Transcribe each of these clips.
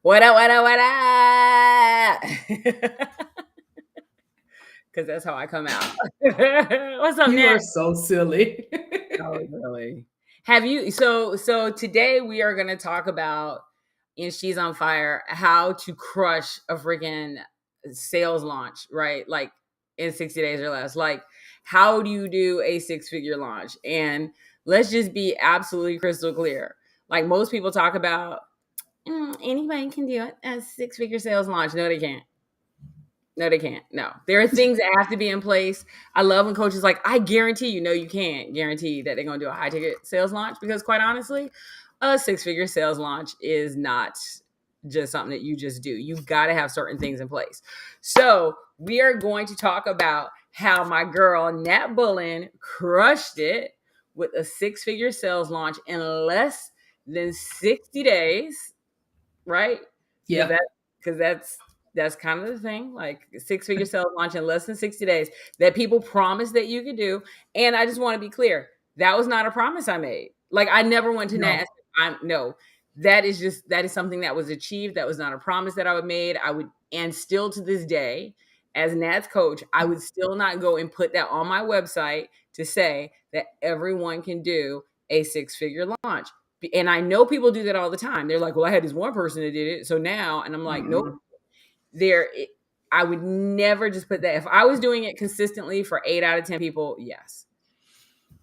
What up, what up, what up? Because that's how I come out. What's up, You Nat? are so silly. Oh, really? Have you? So today we are going to talk about in She's on Fire how to crush a freaking sales launch, right? Like in 60 days or less. Like, how do you do a six-figure launch? And let's just be absolutely crystal clear. Like most people talk about, anybody can do it. A six-figure sales launch. No, they can't. No, they can't. No, there are things that have to be in place. I love when coaches like, I guarantee you, no, you can't guarantee that they're going to do a high ticket sales launch because, quite honestly, a six-figure sales launch is not just something that you just do. You got to have certain things in place. So we are going to talk about how my girl Nat Bullen crushed it with a six-figure sales launch in less than 60 days, right? Because Yeah. that's kind of the thing. Like six-figure sales launch in less than 60 days that people promised that you could do. And I just want to be clear, that was not a promise I made. Like I never went to Nat and No. said, no, that is something that was achieved. That was not a promise that I would made. I would, and still to this day, as Nat's coach, I would still not go and put that on my website to say that everyone can do a six-figure launch. And I know people do that all the time. They're like, well, I had this one person that did it. So now, and I'm like, nope, Mm-mm. there, I would never just put that. If I was doing it consistently for 8 out of 10 people, yes.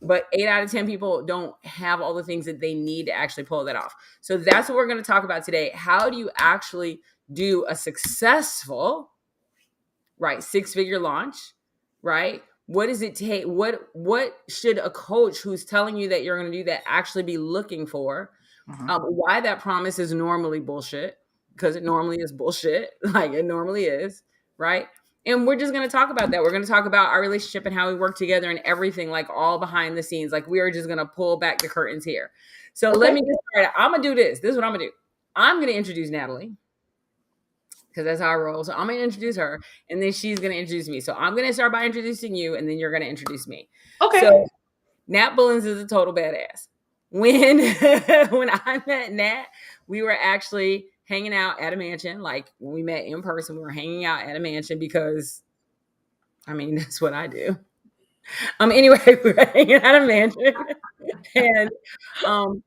But 8 out of 10 people don't have all the things that they need to actually pull that off. So that's what we're going to talk about today. How do you actually do a successful, right, six-figure launch, right? What does it take? What should a coach who's telling you that you're going to do that actually be looking for? Why that promise is normally bullshit, because it normally is bullshit. Like it normally is, right? And we're just going to talk about that. We're going to talk about our relationship and how we work together and everything, like all behind the scenes. Like we are just going to pull back the curtains here. So let Okay. me get started. I'm going to do this. This is what I'm going to do. I'm going to introduce Natalie because that's how I roll. So I'm going to introduce her and then she's going to introduce me. So I'm going to start by introducing you and then you're going to introduce me. Okay. So Nat Bullens is a total badass. When when I met Nat, we were actually hanging out at a mansion. Like when we met in person, we were hanging out at a mansion because I mean that's what I do. Anyway, we were hanging out at a mansion, and um,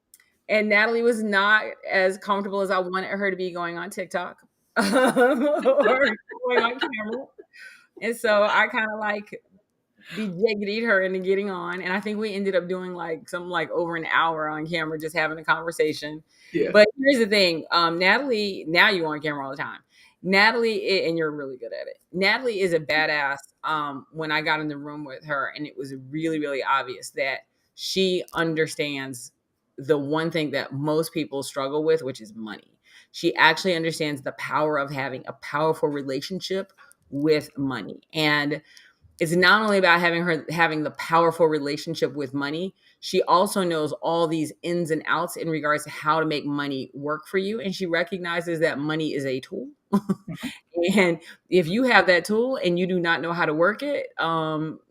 and Natalie was not as comfortable as I wanted her to be going on TikTok or going on camera, and so I kind of like bejigged her into getting on, and I think we ended up doing like something like over an hour on camera, just having a conversation. Yeah. But here's the thing, Natalie. Now you on camera all the time. Natalie, and you're really good at it. Natalie is a badass. When I got in the room with her, and it was really, really obvious that she understands the one thing that most people struggle with, which is money. She actually understands the power of having a powerful relationship with money, and it's not only about having the powerful relationship with money. She also knows all these ins and outs in regards to how to make money work for you, and she recognizes that money is a tool. And if you have that tool and you do not know how to work it,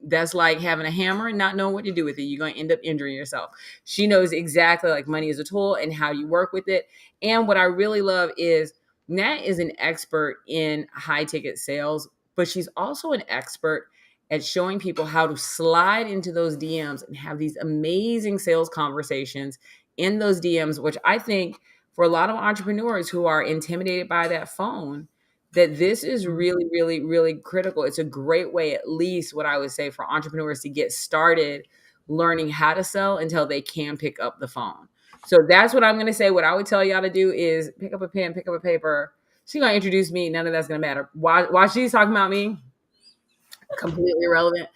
that's like having a hammer and not knowing what to do with it. You're going to end up injuring yourself. She knows exactly like money is a tool and how you work with it. And what I really love is Nat is an expert in high ticket sales, but she's also an expert at showing people how to slide into those DMs and have these amazing sales conversations in those DMs, which I think for a lot of entrepreneurs who are intimidated by that phone, that this is really, really, really critical. It's a great way, at least what I would say, for entrepreneurs to get started learning how to sell until they can pick up the phone. So that's what I'm going to say. What I would tell y'all to do is pick up a pen, pick up a paper. She's going to introduce me. None of that's going to matter. While she's talking about me, completely irrelevant.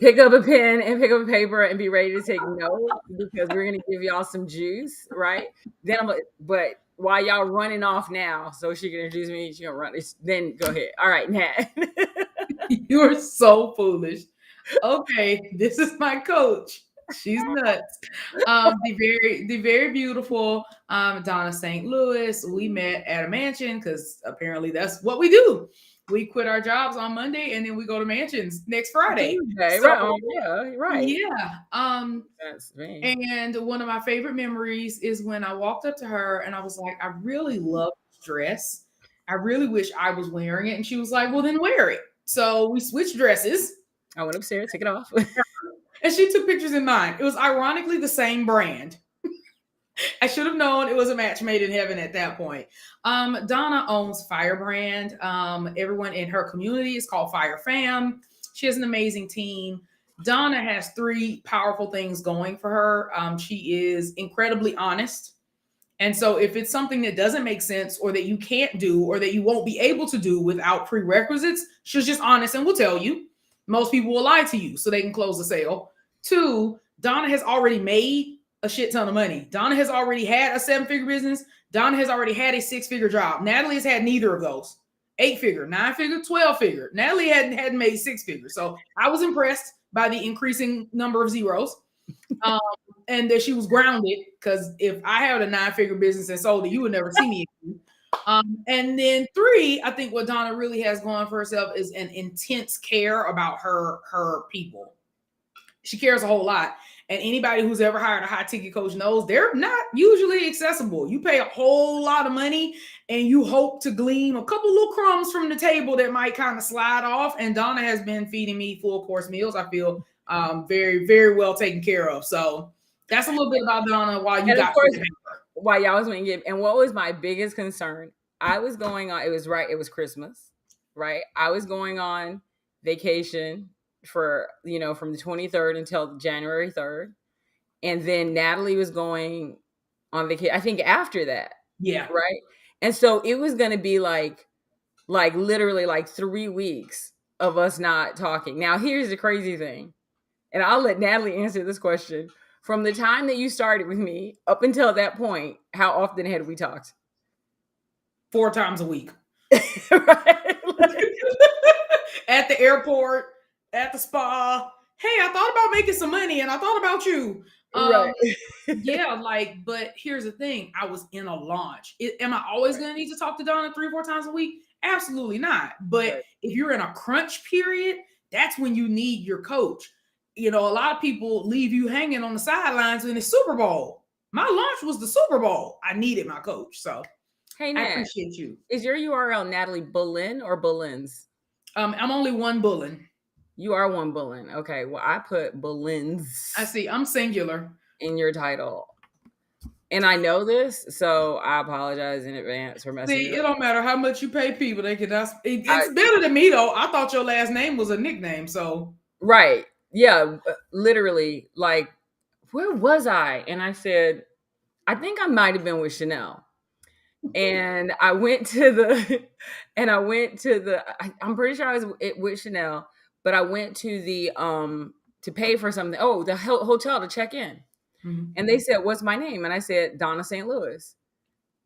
Pick up a pen and pick up a paper and be ready to take notes because we're gonna give y'all some juice, right? Then but while y'all running off now, so she can introduce me, she gonna run. Then go ahead. All right, Nat. You're so foolish. Okay, this is my coach. She's nuts. The very beautiful Donna St. Louis. We met at a mansion because apparently that's what we do. We quit our jobs on Monday and then we go to mansions next Friday. Tuesday, So right? Oh, yeah, right. yeah. That's me. And one of my favorite memories is when I walked up to her and I was like, I really love dress. I really wish I was wearing it. And she was like, well, then wear it. So we switched dresses. I went upstairs, took it off. And she took pictures in mine. It was ironically the same brand. I should have known it was a match made in heaven at that point. Donna owns FYRE brand. Everyone in her community is called FYRE Fam. She has an amazing team. Donna has 3 powerful things going for her. She is incredibly honest. And so if it's something that doesn't make sense or that you can't do or that you won't be able to do without prerequisites, she's just honest and will tell you. Most people will lie to you so they can close the sale. 2, Donna has already made a shit ton of money. Donna has already had a 7-figure business. Donna has already had a 6-figure job. Natalie has had neither of those. 8-figure, 9-figure, 12-figure. Natalie hadn't made 6 figures. So I was impressed by the increasing number of zeros. And that she was grounded, because if I had a 9-figure business and sold it, you would never see me again. And then 3, I think what Donna really has going for herself is an intense care about her people. She cares a whole lot. And anybody who's ever hired a high ticket coach knows they're not usually accessible. You pay a whole lot of money and you hope to glean a couple little crumbs from the table that might kind of slide off. And Donna has been feeding me full course meals. I feel very, very well taken care of. So that's a little bit about Donna while you got while y'all was waiting. And what was my biggest concern? I was going on, it was Christmas, right? I was going on vacation for, from the 23rd until January 3rd. And then Natalie was going on vacation, I think after that. Yeah. Right. And so it was going to be like literally like 3 weeks of us not talking. Now, here's the crazy thing. And I'll let Natalie answer this question. From the time that you started with me up until that point, how often had we talked? 4 times a week. Right? At the airport, at the spa. Hey, I thought about making some money and I thought about you. Right. Yeah, but here's the thing. I was in a launch. Am I always going to need to talk to Donna 3 or 4 times a week? Absolutely not. But if you're in a crunch period, that's when you need your coach. A lot of people leave you hanging on the sidelines in the Super Bowl. My launch was the Super Bowl. I needed my coach. So hey, Nat, I appreciate you. Is your URL Natalie Bullen or Bullens? I'm only one Bullen. You are one Bullen. Okay. Well, I put Bullens. I see. I'm singular in your title. And I know this, so I apologize in advance for messing it don't matter how much you pay people. They can. It's better than me, though. I thought your last name was a nickname, so. Right. Yeah. Literally, like, where was I? And I said, I think I might have been with Chanel. And I went to the, I'm pretty sure I was with Chanel, but I went to the, to pay for something. Oh, the hotel to check in. Mm-hmm. And they said, what's my name? And I said, Donna St. Louis.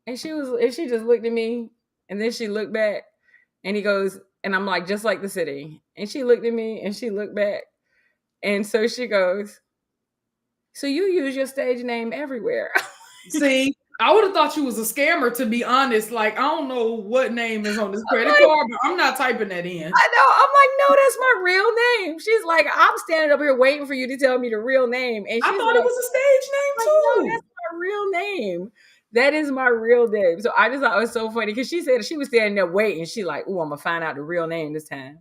And she just looked at me, and then she looked back, and he goes, and I'm like, just like the city. And she looked at me and she looked back. And so she goes, so you use your stage name everywhere. See, I would have thought you was a scammer, to be honest. Like, I don't know what name is on this credit card, but I'm not typing that in. I know. I'm like, no, that's my real name. She's like, I'm standing up here waiting for you to tell me the real name. And I thought it was a stage name too. No, that's my real name. That is my real name. So I just thought it was so funny because she said she was standing there waiting. She like, oh, I'm going to find out the real name this time.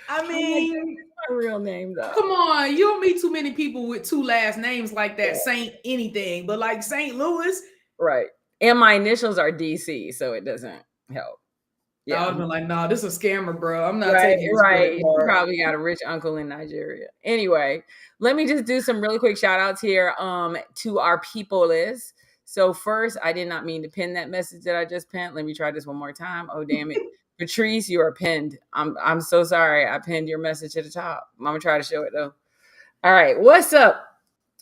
I mean, my real name though. Come on, you don't meet too many people with 2 last names like that. Saint anything, but like St. Louis, right? And my initials are DC, so it doesn't help. Yeah, I would have been like, "Nah, this is a scammer, bro. I'm not taking this." Right, you probably got a rich uncle in Nigeria. Anyway, let me just do some really quick shout outs here to our people list. So first, I did not mean to pin that message that I just pinned. Let me try this one more time. Oh damn it. Patrice, you are pinned. I'm so sorry. I pinned your message at the top. I'm gonna try to show it though. All right, what's up,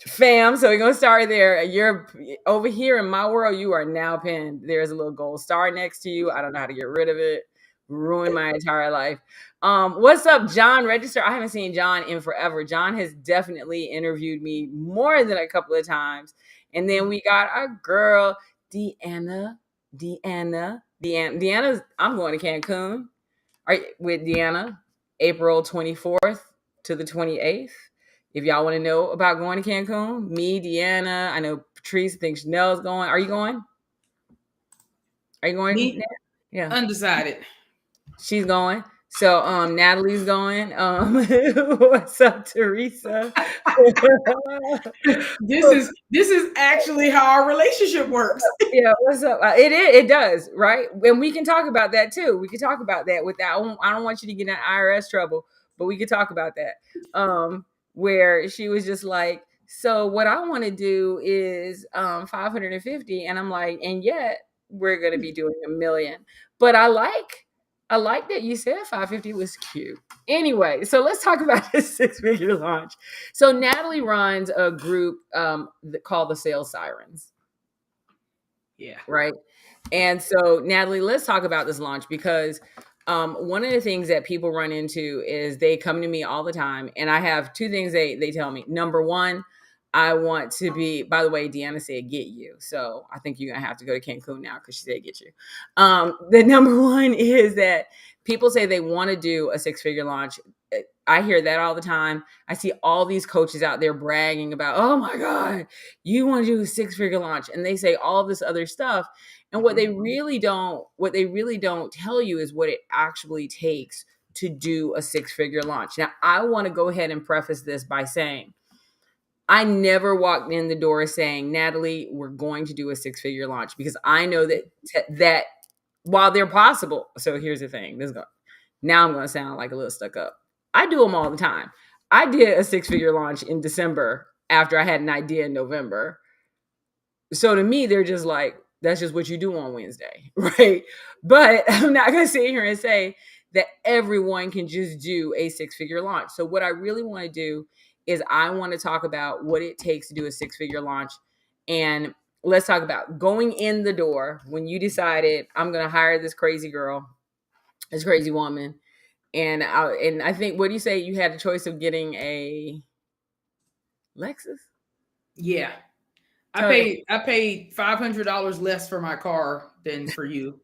fam? So we're gonna start there. You're over here in my world. You are now pinned. There's a little gold star next to you. I don't know how to get rid of it. Ruined my entire life. What's up, John Register? I haven't seen John in forever. John has definitely interviewed me more than a couple of times. And then we got our girl, Deanna. Deanna's, I'm going to Cancun with Deanna, April 24th to the 28th. If y'all want to know about going to Cancun, me, Deanna, I know Patrice, I think Chanel's going. Are you going? Are you going? Me, Yeah. undecided. She's going. So Natalie's going. What's up, Teresa? This is actually how our relationship works. Yeah, what's up? It does, right? And we can talk about that too. We can talk about that without. I don't want you to get in IRS trouble, but we could talk about that. Where she was just like, so what I want to do is 550, and I'm like, and yet we're gonna be doing 1 million. But I like that you said 550 was cute. Anyway, so let's talk about this 6-figure launch. So Natalie runs a group called the Sales Sirens. Yeah. Right. And so, Natalie, let's talk about this launch because one of the things that people run into is they come to me all the time. And I have two things they tell me. Number one, I want to be, by the way, Deanna said, get you. So I think you're going to have to go to Cancun now because she said, get you. The number one is that people say they want to do a 6-figure launch. I hear that all the time. I see all these coaches out there bragging about, oh my God, you want to do a 6-figure launch. And they say all this other stuff. And what they really don't tell you is what it actually takes to do a 6-figure launch. Now, I want to go ahead and preface this by saying, I never walked in the door saying, Natalie, we're going to do a 6-figure launch, because I know that while they're possible. So here's the thing. Now I'm going to sound like a little stuck up. I do them all the time. I did a 6-figure launch in December after I had an idea in November. So to me, they're just like, that's just what you do on Wednesday, right? But I'm not going to sit here and say that everyone can just do a 6-figure launch. So what I really want to do is I want to talk about what it takes to do a 6-figure launch. And let's talk about going in the door when you decided, I'm going to hire this crazy girl, this crazy woman. And I think, what do you say? You had a choice of getting a Lexus? Yeah. I paid $500 less for my car than for you.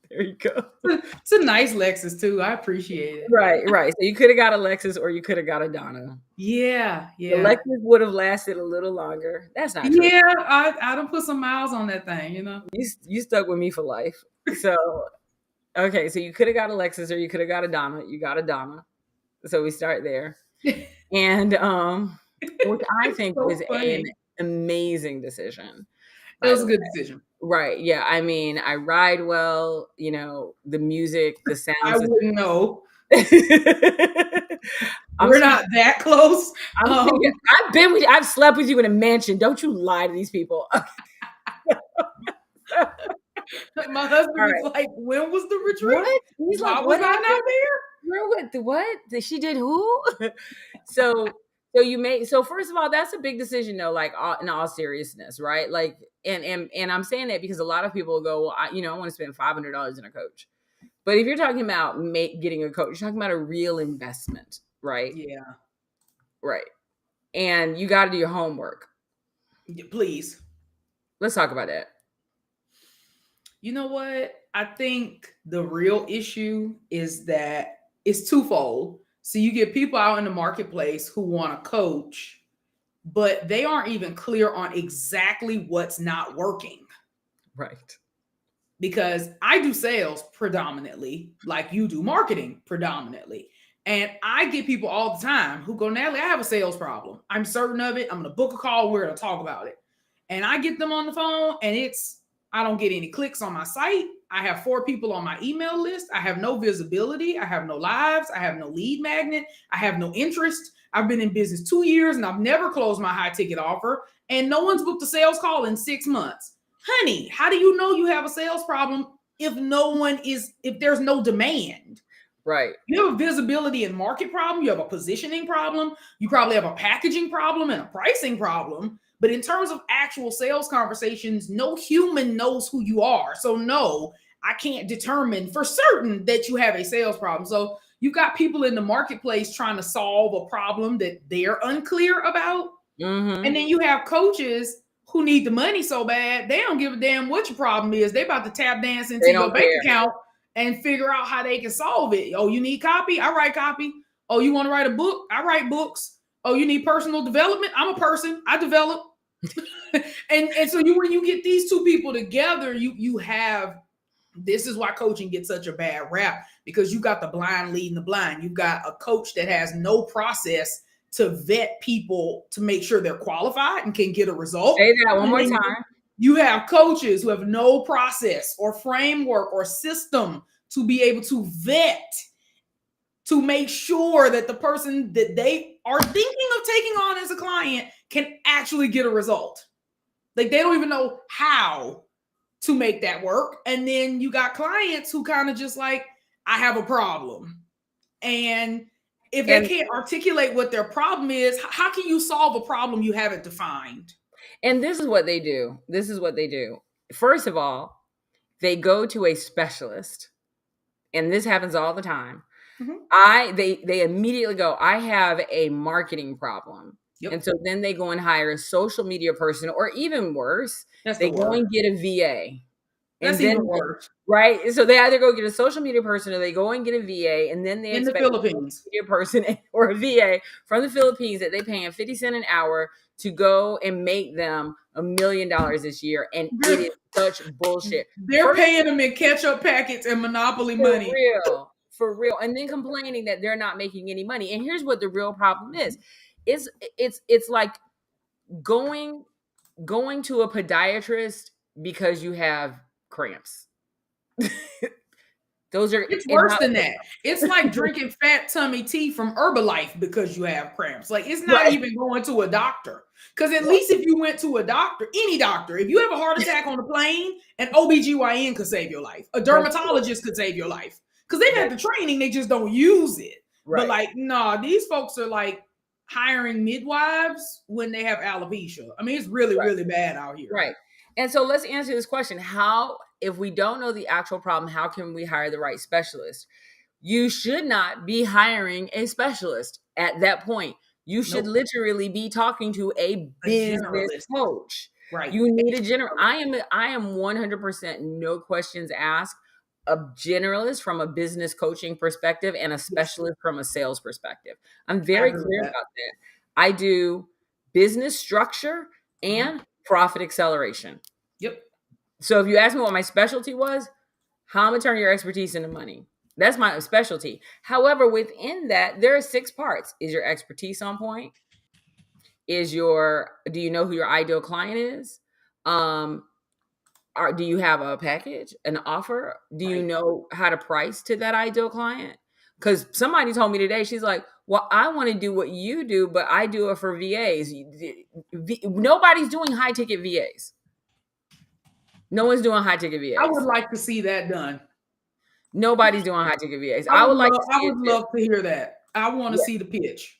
There you go. It's a nice Lexus too. I appreciate it. Right. So you could have got a Lexus or you could have got a Donna. Yeah. The Lexus would have lasted a little longer. That's not true. Yeah, I don't put some miles on that thing, you know. You stuck with me for life. So okay, so you could have got a Lexus or you could have got a Donna. You got a Donna. So we start there. And which I think So was funny. an amazing decision. It was a good decision. Right. Yeah. I mean, I ride well, you know, the music, the sounds. I wouldn't know. We're not that close. I've slept with you in a mansion. Don't you lie to these people. My husband was like, when was the retreat? What? He's Why like, was I not there? What? She did who? So first of all, that's a big decision though, like in all seriousness, right? Like, and I'm saying that because a lot of people go, well, I want to spend $500 in a coach. But if you're talking about getting a coach, you're talking about a real investment, right? Yeah. Right. And you got to do your homework. Please. Let's talk about that. You know what? I think the real issue is that it's twofold. So you get people out in the marketplace who want a coach, but they aren't even clear on exactly what's not working. Right. Because I do sales predominantly, like you do marketing predominantly. And I get people all the time who go, Natalie, I have a sales problem. I'm certain of it. I'm going to book a call. We're going to talk about it. And I get them on the phone and I don't get any clicks on my site. I have 4 people on my email list. I have no visibility. I have no lives. I have no lead magnet. I have no interest. I've been in business 2 years and I've never closed my high ticket offer. And no one's booked a sales call in 6 months. Honey, how do you know you have a sales problem if there's no demand? Right. You have a visibility and market problem. You have a positioning problem. You probably have a packaging problem and a pricing problem. But in terms of actual sales conversations, no human knows who you are. So no, I can't determine for certain that you have a sales problem. So you've got people in the marketplace trying to solve a problem that they're unclear about. Mm-hmm. And then you have coaches who need the money so bad, they don't give a damn what your problem is. They about to tap dance into your bank account and figure out how they can solve it. Oh, you need copy? I write copy. Oh, you want to write a book? I write books. Oh, you need personal development? I'm a person. I develop. and so when you get these two people together, you have, this is why coaching gets such a bad rap, because you got the blind leading the blind. You've got a coach that has no process to vet people to make sure they're qualified and can get a result. Say that one more time. You have coaches who have no process or framework or system to be able to vet, to make sure that the person that they are thinking of taking on as a client can actually get a result. Like, they don't even know how to make that work. And then you got clients who kind of just like, I have a problem. And if they can't articulate what their problem is, how can you solve a problem you haven't defined? And this is what they do. First of all, they go to a specialist, and this happens all the time. Mm-hmm. They immediately go, I have a marketing problem. Yep. And so then they go and hire a social media person, or even worse, they go and get a VA. That's even worse. Right? So they either go get a social media person, or they go and get a VA, and then they expect the Philippines, a person or a VA from the Philippines that they pay them 50 cents an hour to go and make them $1 million this year. And it is such bullshit. They're paying them in ketchup packets and Monopoly money. For real. And then complaining that they're not making any money. And here's what the real problem is. It's like going to a podiatrist because you have cramps. It's worse than that. It's like drinking fat tummy tea from Herbalife because you have cramps. Like, it's not even going to a doctor. Because at least if you went to a doctor, any doctor, if you have a heart attack on the plane, an OBGYN could save your life. A dermatologist could save your life. Because they've had the training, they just don't use it. Right. But like, nah, these folks are like hiring midwives when they have alopecia. I mean, it's really, really bad out here. Right. And so let's answer this question. If we don't know the actual problem, how can we hire the right specialist? You should not be hiring a specialist at that point. You should literally be talking to a business coach. Right. You need a general. I am 100%, no questions asked, a generalist from a business coaching perspective and a specialist from a sales perspective. I'm very clear about that. I do business structure and profit acceleration. Yep. So if you ask me what my specialty was, how I'm going to turn your expertise into money. That's my specialty. However, within that, there are 6 parts. Is your expertise on point? Do you know who your ideal client is? Do you have a package, an offer? Do you know how to price to that ideal client? Because somebody told me today, she's like, well, I want to do what you do, but I do it for VAs. Nobody's doing high ticket VAs. No one's doing high ticket VAs. I would like to see that done. Nobody's doing high ticket VAs. I would love to hear that. I want to see the pitch.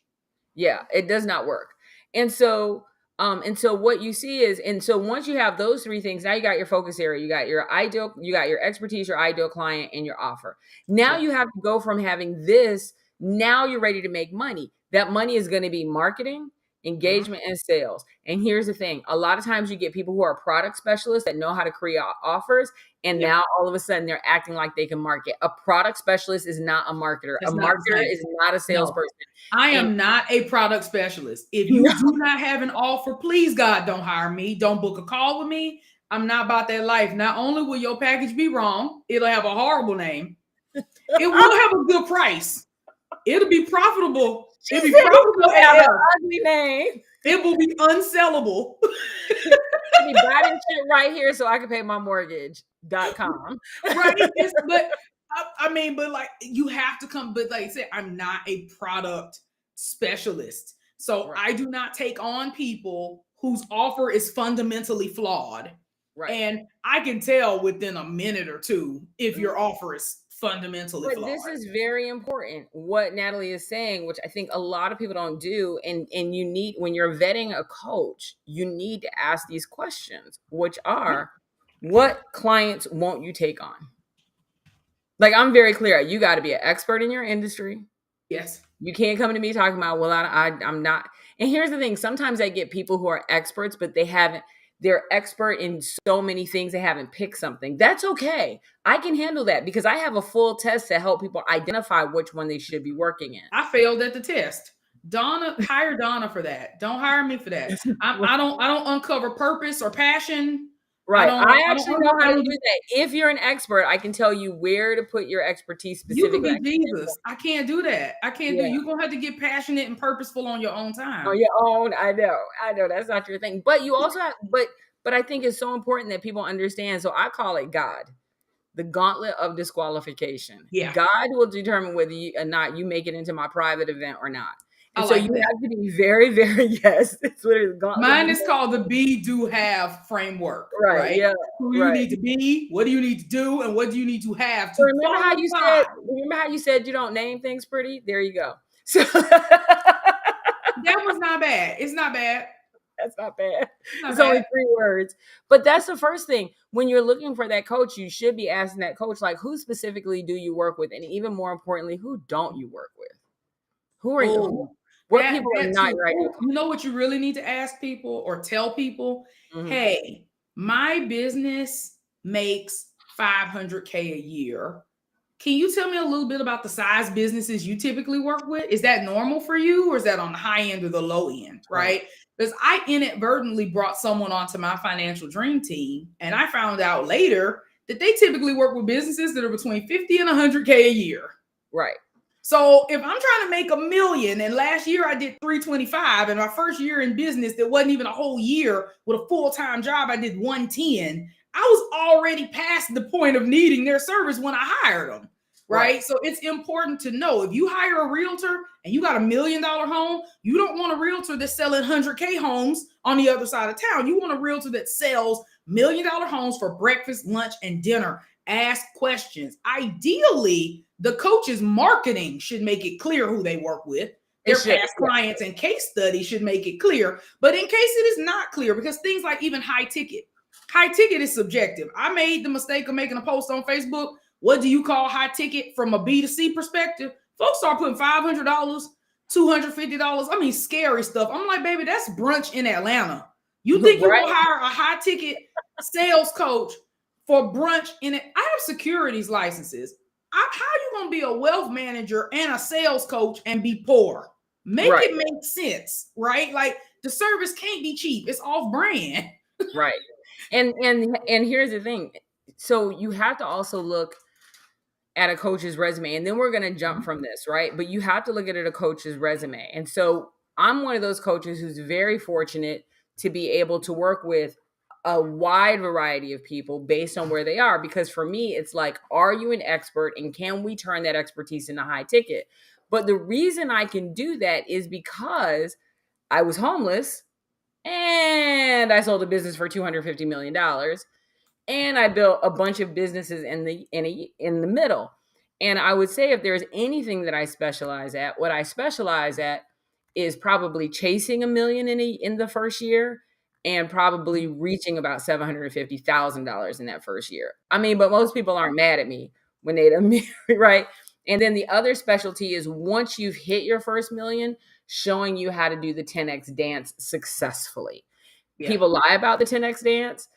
Yeah, it does not work. And so what you see is, and so once you have those 3 things, now you got your focus area, you got your expertise, your ideal client, and your offer. Now you have to go from having this, now you're ready to make money. That money is going to be marketing, engagement, and sales. And here's the thing. A lot of times you get people who are product specialists that know how to create offers. And now all of a sudden they're acting like they can market. A product specialist is not a marketer. A marketer is not a salesperson. I am not a product specialist. If you do not have an offer, please, God, don't hire me. Don't book a call with me. I'm not about that life. Not only will your package be wrong, it'll have a horrible name. It will have a good price. It'll be profitable. It'll be profitable. Have an ugly name. It will be unsellable. Be buy this shit right here so I can pay my mortgage.com. Right. But like, you have to come, but like I said, I'm not a product specialist. So I do not take on people whose offer is fundamentally flawed. Right. And I can tell within a minute or two if your offer is fundamentally flawed. This is very important, what Natalie is saying, which I think a lot of people don't do. And you need, when you're vetting a coach, you need to ask these questions, which are, what clients won't you take on? Like, I'm very clear. You got to be an expert in your industry. Yes. You can't come to me talking about, well, I'm not. And here's the thing. Sometimes I get people who are experts, but they're expert in so many things. They haven't picked something. That's okay. I can handle that because I have a full test to help people identify which one they should be working in. I failed at the test. Donna, hire Donna for that. Don't hire me for that. I don't uncover purpose or passion. Right. I I actually don't know I how to don't do do. that. If you're an expert, I can tell you where to put your expertise You could specifically. be Jesus. I can't do that. I can't do. Yeah. You're gonna have to get passionate and purposeful on your own On time. your own. I know that's not your thing. But you also have, but I think it's so important that people understand. So I call it God, the gauntlet of disqualification. Yeah, God will determine whether you or not you make it into my private event or not. I And so like you that. have to be very, very yes. It's literally the gauntlet. Mine is called the be, do, have framework, Right. right? Yeah. Who you Right. need to be, what do you need to do, and what do you need to have So to qualify. remember how you said you don't name things pretty? There you go. So That was not bad. It's not bad. that's not bad. It's not It's only bad. 3 words. But that's the first thing. When you're looking for that coach, you should be asking that coach, like, who specifically do you work with? And even more importantly, who don't you work with? Oh, What people are that not too. your ideal Oh, you know what you really need to ask people or tell people? coach? Hey, my business makes 500K a year. Can you tell me a little bit about the size businesses you typically work with? Is that normal for you, or is that on the high end or the low end? Right. Right. Because I inadvertently brought someone onto my financial dream team, and I found out later that they typically work with businesses that are between 50 and 100K a year. Right. So if I'm trying to make $1 million, and last year I did 325, and my first year in business that wasn't even a whole year with a full-time job, I did 110. I was already past the point of needing their service when I hired them. Right. So it's important to know, if you hire a realtor and you got $1 million home, you don't want a realtor that's selling 100K homes on the other side of town. You want a realtor that sells $1 million homes for breakfast, lunch, and dinner. Ask questions. Ideally, the coach's marketing should make it clear who they work with. Their past clients and case studies should make it clear. But in case it is not clear, because things like even high ticket is subjective. I made the mistake of making a post on Facebook. What do you call high ticket from a B2C perspective? Folks start putting $500, $250. I mean, scary stuff. I'm like, baby, that's brunch in Atlanta. You think you will hire a high ticket sales coach for brunch in it? I have securities licenses. How are you going to be a wealth manager and a sales coach and be poor? Make it make sense, right? Like, the service can't be cheap. It's off brand. Right. And here's the thing. So you have to also look at a coach's resume, and then we're going to jump from this, right? But you have to look at a coach's resume. And so I'm one of those coaches who's very fortunate to be able to work with a wide variety of people based on where they are. Because for me, it's like, are you an expert, and can we turn that expertise into high ticket? But the reason I can do that is because I was homeless and I sold a business for $250 million. And I built a bunch of businesses in the middle. And I would say, if there's anything that I specialize at, what I specialize at is probably chasing $1 million in the first year, and probably reaching about $750,000 in that first year. I mean, but most people aren't mad at me when they don't meet, right? And then the other specialty is, once you've hit your first million, showing you how to do the 10x dance successfully. Yeah. People lie about the 10x dance.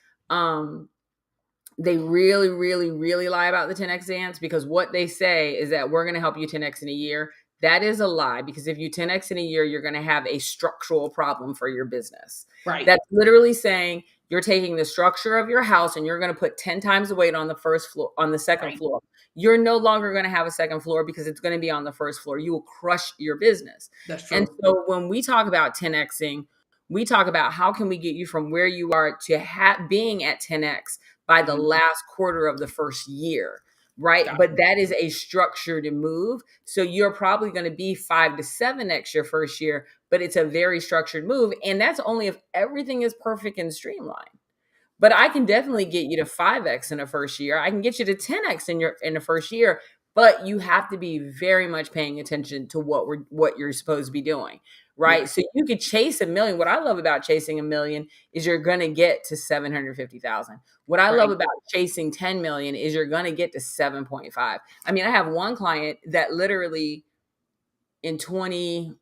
They really, really, really lie about the 10x dance, because what they say is that we're going to help you 10x in a year. That is a lie, because if you 10x in a year, you're going to have a structural problem for your business. Right. That's literally saying you're taking the structure of your house and you're going to put 10 times the weight on the first floor, on the second floor. You're no longer going to have a second floor, because it's going to be on the first floor. You will crush your business. That's true. And so when we talk about 10xing, we talk about how can we get you from where you are to being at 10x by the last quarter of the first year, right? But that is a structured move. So you're probably going to be 5 to 7x your first year, but it's a very structured move. And that's only if everything is perfect and streamlined. But I can definitely get you to 5x in the first year. I can get you to 10x in the first year, but you have to be very much paying attention to what you're supposed to be doing, right? Yeah. So you could chase $1 million. What I love about chasing $1 million is you're going to get to 750,000. What I love about chasing 10 million is you're going to get to 7.5. I mean, I have one client that literally in 25,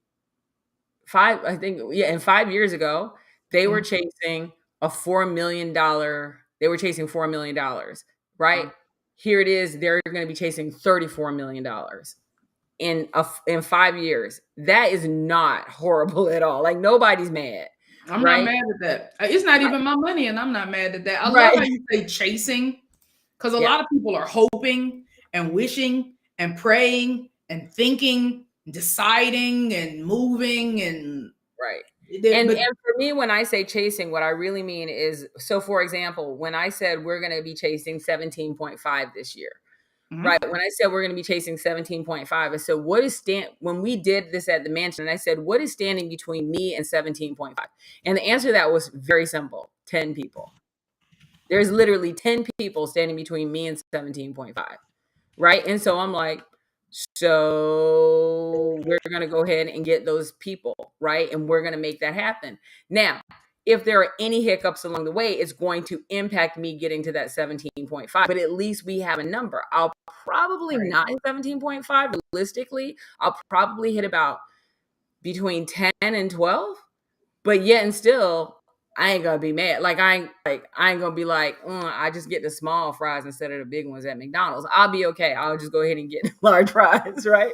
I think, and 5 years ago, they were chasing $4 million. They were chasing $4 million, right? Here it is. They're going to be chasing $34 million. in 5 years. That is not horrible at all. Like nobody's mad, I'm not right? mad at that. It's not even my money, and I'm not mad at that. I love Right. how you say chasing, because a Yeah. lot of people are hoping and wishing and praying and thinking, deciding and moving and Right. And but for me, when I say chasing, what I really mean is, so for example, when I said we're going to be chasing 17.5 this year, right? mhm, When I said we're going to be chasing 17.5, I said, what is when we did this at the mansion, and I said, what is standing between me and 17.5? And the answer to that was very simple: 10 people. There's literally 10 people standing between me and 17.5. Right. And so I'm like, so we're going to go ahead and get those people. Right. And we're going to make that happen. Now, if there are any hiccups along the way, it's going to impact me getting to that 17.5. But at least we have a number. I'll probably right. not hit 17.5 realistically. I'll probably hit about between 10 and 12. But yet and still, I ain't gonna be mad. Like I ain't gonna be like, I just get the small fries instead of the big ones at McDonald's. I'll be okay. I'll just go ahead and get large fries, right?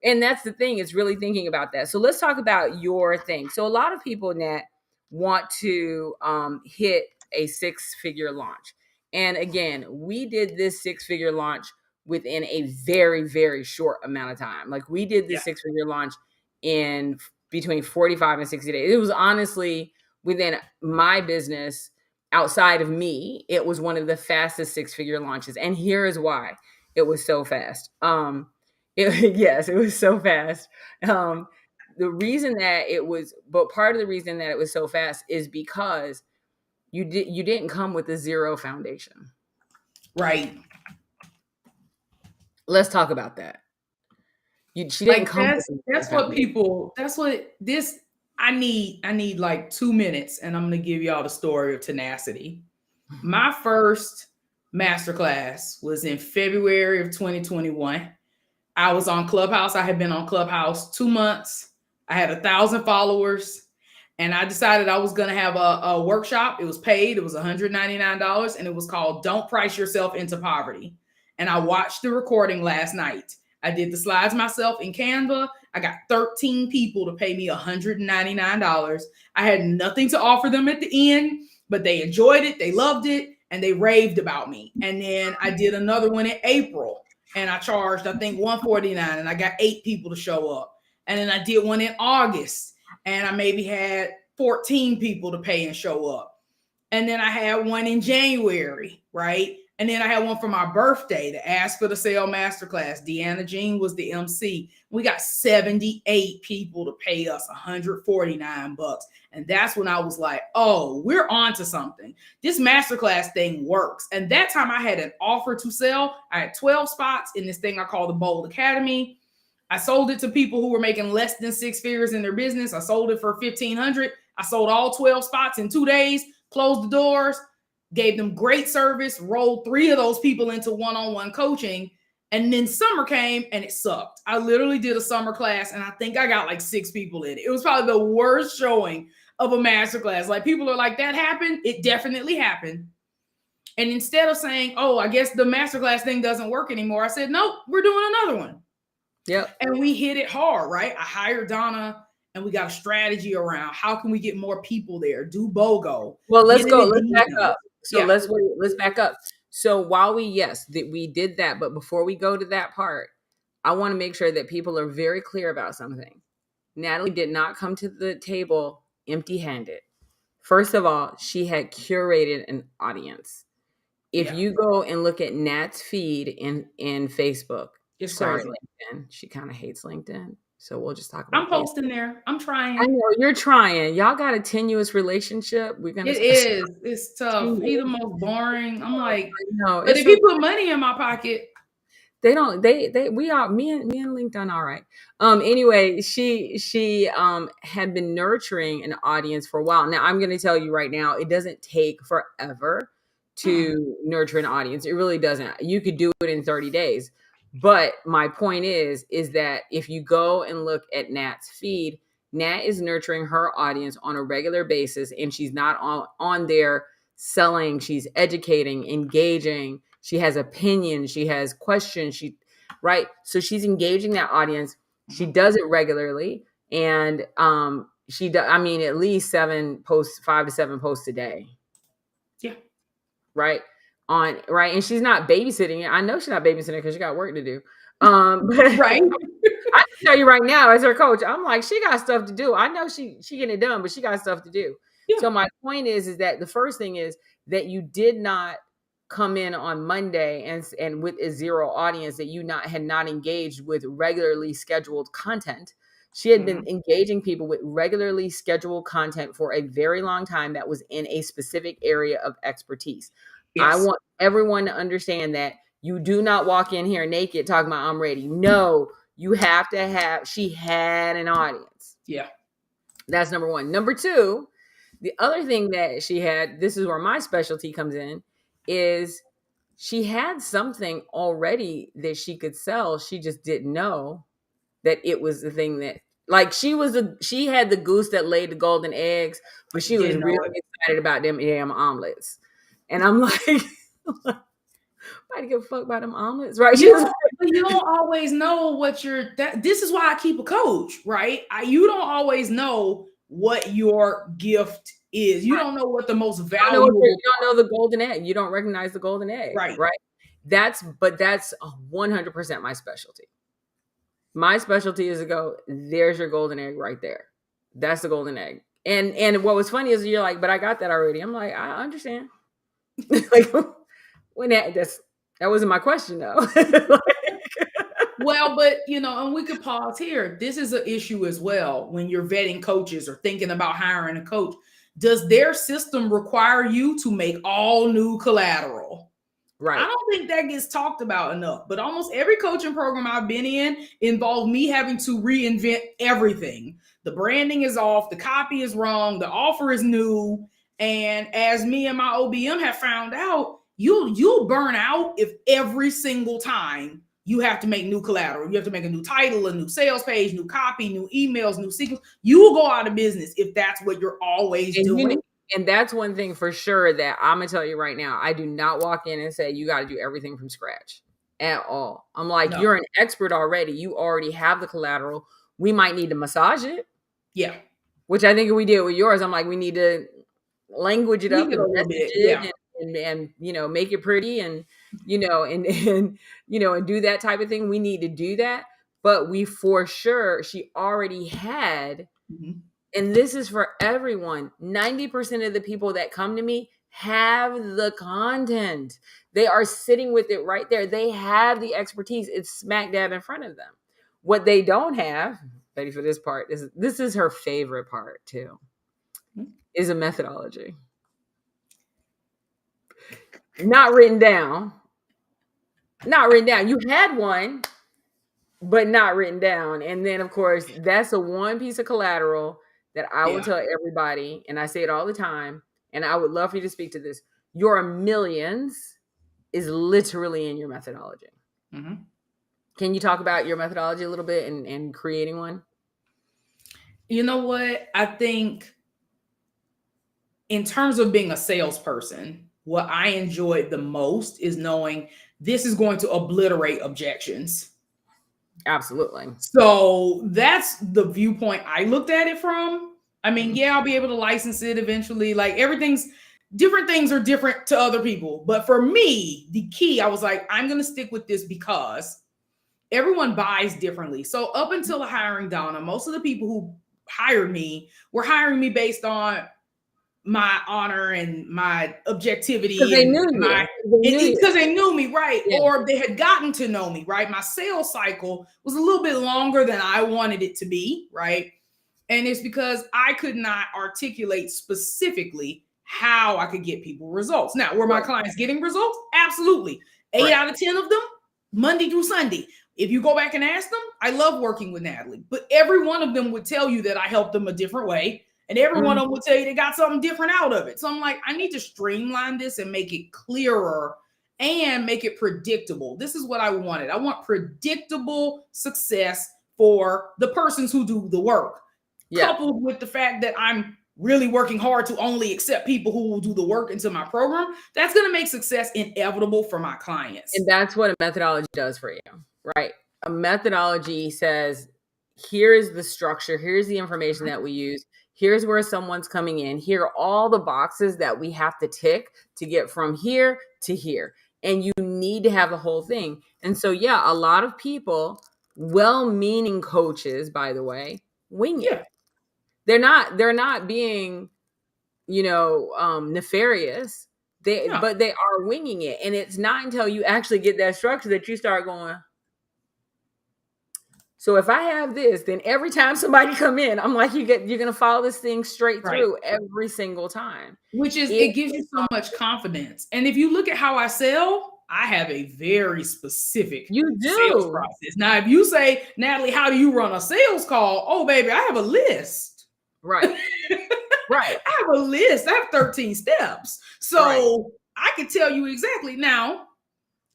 And that's the thing, is really thinking about that. So let's talk about your thing. So a lot of people, Nat, want to hit a 6-figure launch. And again, we did this 6-figure launch within a very, very short amount of time. Like we did Yeah. this 6-figure launch in between 45 and 60 days. It was honestly, within my business, outside of me, it was one of the fastest 6-figure launches. And here is why it was so fast. Yes, it was so fast. The reason that it was, but part of the reason that it was so fast is because you didn't come with a zero foundation. Right. Let's talk about that. She didn't Like come with a zero that's what foundation. people that's what this I need like 2 minutes, and I'm gonna give y'all the story of tenacity. My first masterclass was in February of 2021. I was on Clubhouse. I had been on Clubhouse 2 months. I had 1,000 followers, and I decided I was going to have a workshop. It was paid. It was $199, and it was called "Don't Price Yourself into Poverty." And I watched the recording last night. I did the slides myself in Canva. I got 13 people to pay me $199. I had nothing to offer them at the end, but they enjoyed it. They loved it, and they raved about me. And then I did another one in April, and I charged, I think, $149, and I got 8 people to show up. And then I did one in August, and I maybe had 14 people to pay and show up. And then I had one in January, right? And then I had one for my birthday, to ask for the sale masterclass. Deanna Jean was the MC. We got 78 people to pay us $149. And that's when I was like, oh, we're on to something. This masterclass thing works. And that time I had an offer to sell. I had 12 spots in this thing I call the Bold Academy. I sold it to people who were making less than 6 figures in their business. I sold it for $1,500. I sold all 12 spots in 2 days, closed the doors, gave them great service, rolled 3 of those people into one-on-one coaching. And then summer came and it sucked. I literally did a summer class, and I think I got like 6 people in it. It was probably the worst showing of a masterclass. Like, people are like, that happened? It definitely happened. And instead of saying, oh, I guess the masterclass thing doesn't work anymore, I said, nope, we're doing another one. Yep. And we hit it hard, right? I hired Donna, and we got a strategy around how can we get more people there, do BOGO. Well, let's go. Let's back DM. up. So Yeah. let's back up. So while we did that, but before we go to that part, I want to make sure that people are very clear about something. Natalie did not come to the table empty-handed. First of all, she had curated an audience. If you go and look at Nat's feed in Facebook, It's sorry, crazy. LinkedIn, she kind of hates LinkedIn. So we'll just talk about I'm posting there. I'm trying. I know you're trying. Y'all got a tenuous relationship. We're gonna. It is. It's tough. He the most boring. I'm like, No, but it's if he okay. put money in my pocket, They don't. We are me and LinkedIn. All right. Anyway, she had been nurturing an audience for a while. Now I'm going to tell you right now, it doesn't take forever to nurture an audience. It really doesn't. You could do it in 30 days. But my point is that if you go and look at Nat's feed, Nat is nurturing her audience on a regular basis, and she's not on there selling. She's educating, engaging. She has opinions. She has questions. right? So she's engaging that audience. She does it regularly, and she does. I mean, at least 5 to 7 posts a day. Yeah. Right. Right. And she's not babysitting it. I know she's not babysitting because she got work to do. Right. I can tell you right now, as her coach, I'm like, she got stuff to do. I know she getting it done, but she got stuff to do. Yeah. So my point is that the first thing is that you did not come in on Monday and with a zero audience, that you had not engaged with regularly scheduled content. She had been engaging people with regularly scheduled content for a very long time that was in a specific area of expertise. Yes. I want everyone to understand that you do not walk in here naked talking about I'm ready. No, you have to have, she had an audience. Yeah. That's number one. Number two, the other thing that she had, this is where my specialty comes in, is she had something already that she could sell. She just didn't know that it was the thing that, like, she had the goose that laid the golden eggs, but she was really excited about them damn omelets. And I'm like, I give a fuck about them omelets, right? But you don't always know what this is why I keep a coach, right? You don't always know what your gift is. You don't know what the most valuable. You don't know the golden egg. You don't recognize the golden egg, right? That's 100% my specialty. My specialty is to go, there's your golden egg right there. That's the golden egg. And what was funny is you're like, but I got that already. I'm like, I understand. Like, when that wasn't my question though. Well, but and we could pause here. This is an issue as well when you're vetting coaches or thinking about hiring a coach. Does their system require you to make all new collateral? Right. I don't think that gets talked about enough, but almost every coaching program I've been in involved me having to reinvent everything. The branding is off, the copy is wrong, the offer is new. And as me and my OBM have found out, you'll burn out if every single time you have to make new collateral. You have to make a new title, a new sales page, new copy, new emails, new sequence. You will go out of business if that's what you're always doing. And that's one thing for sure that I'm going to tell you right now. I do not walk in and say, you got to do everything from scratch at all. I'm like, You're an expert already. You already have the collateral. We might need to massage it. Yeah. Which I think we did with yours. I'm like, we need to language it up and make it pretty and do that type of thing. We need to do that. But we for sure, she already had, and this is for everyone, 90% of the people that come to me have the content. They are sitting with it right there. They have the expertise. It's smack dab in front of them. What they don't have, ready for this part, this is her favorite part too, is a methodology. Not written down. You had one, but not written down. And then, of course, that's a one piece of collateral that I will tell everybody, and I say it all the time, and I would love for you to speak to this. Your millions is literally in your methodology. Can you talk about your methodology a little bit and creating one? You know what? I think in terms of being a salesperson, what I enjoyed the most is knowing this is going to obliterate objections. Absolutely. So that's the viewpoint I looked at it from. I mean, I'll be able to license it eventually. Like different things are different to other people. But for me, the key, I was like, I'm going to stick with this because everyone buys differently. So up until hiring Donna, most of the people who hired me were hiring me based on my honor and my objectivity. Because they knew you. Because they knew me, right? Yeah. Or they had gotten to know me, right? My sales cycle was a little bit longer than I wanted it to be, right? And it's because I could not articulate specifically how I could get people results. Now, were my clients getting results? Absolutely. 8 out of 10 of them, Monday through Sunday. If you go back and ask them, I love working with Natalie, but every one of them would tell you that I helped them a different way. And every one of them would tell you they got something different out of it. So I'm like, I need to streamline this and make it clearer and make it predictable. This is what I wanted. I want predictable success for the persons who do the work, coupled with the fact that I'm really working hard to only accept people who will do the work into my program. That's going to make success inevitable for my clients. And that's what a methodology does for you. right? A methodology says, here's the structure, here's the information that we use, here's where someone's coming in, here are all the boxes that we have to tick to get from here to here. And you need to have the whole thing. And so, yeah, a lot of people, well-meaning coaches, by the way, wing it. Yeah. They're not being, nefarious. No. But they are winging it. And it's not until you actually get that structure that you start going, so if I have this, then every time somebody come in, I'm like, you're going to follow this thing straight Right. through every single time. Which is, it gives you so much confidence. And if you look at how I sell, I have a very specific sales process. Now, if you say, Natalie, how do you run a sales call? Oh, baby, I have a list. Right. Right. I have a list. I have 13 steps. So I can tell you exactly. Now,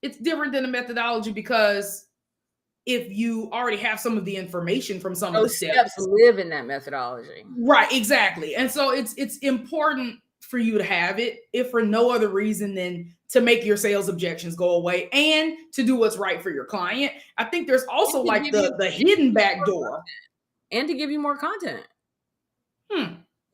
it's different than the methodology because if you already have some of the information from some of the steps live in that methodology. Right, exactly. And so it's important for you to have it, if for no other reason than to make your sales objections go away and to do what's right for your client. I think there's also like the hidden back door. And to give you more content.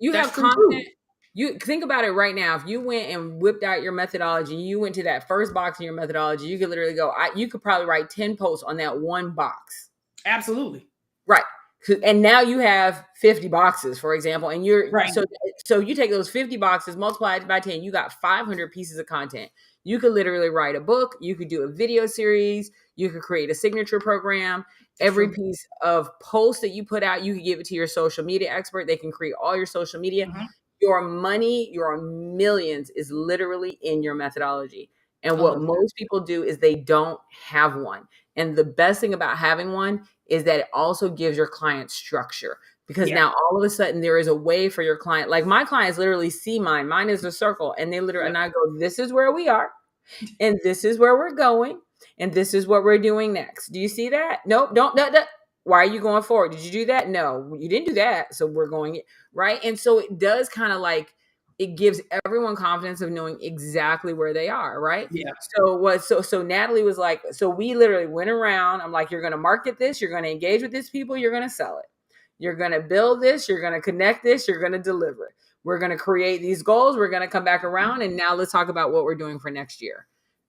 You That's have content. You think about it right now. If you went and whipped out your methodology, you went to that first box in your methodology, you could literally go, you could probably write 10 posts on that one box. Absolutely. Right. And now you have 50 boxes, for example, and you're right. So you take those 50 boxes, multiply it by 10, you got 500 pieces of content. You could literally write a book. You could do a video series. You could create a signature program. Every piece of post that you put out, you can give it to your social media expert. They can create all your social media. Your money, your millions is literally in your methodology. And what most people do is they don't have one. And the best thing about having one is that it also gives your client structure, because now all of a sudden there is a way for your client. Like my clients literally see mine. Mine is a circle, and they literally, and I go, this is where we are, and this is where we're going, and this is what we're doing next. Do you see that? Nope. Don't. Why are you going forward? Did you do that? No, you didn't do that. So we're going right. And so it does kind of like, it gives everyone confidence of knowing exactly where they are. Right. Yeah. So Natalie was like, so we literally went around. I'm like, you're going to market this. You're going to engage with these people. You're going to sell it. You're going to build this. You're going to connect this. You're going to deliver it. We're going to create these goals. We're going to come back around. And now let's talk about what we're doing for next year.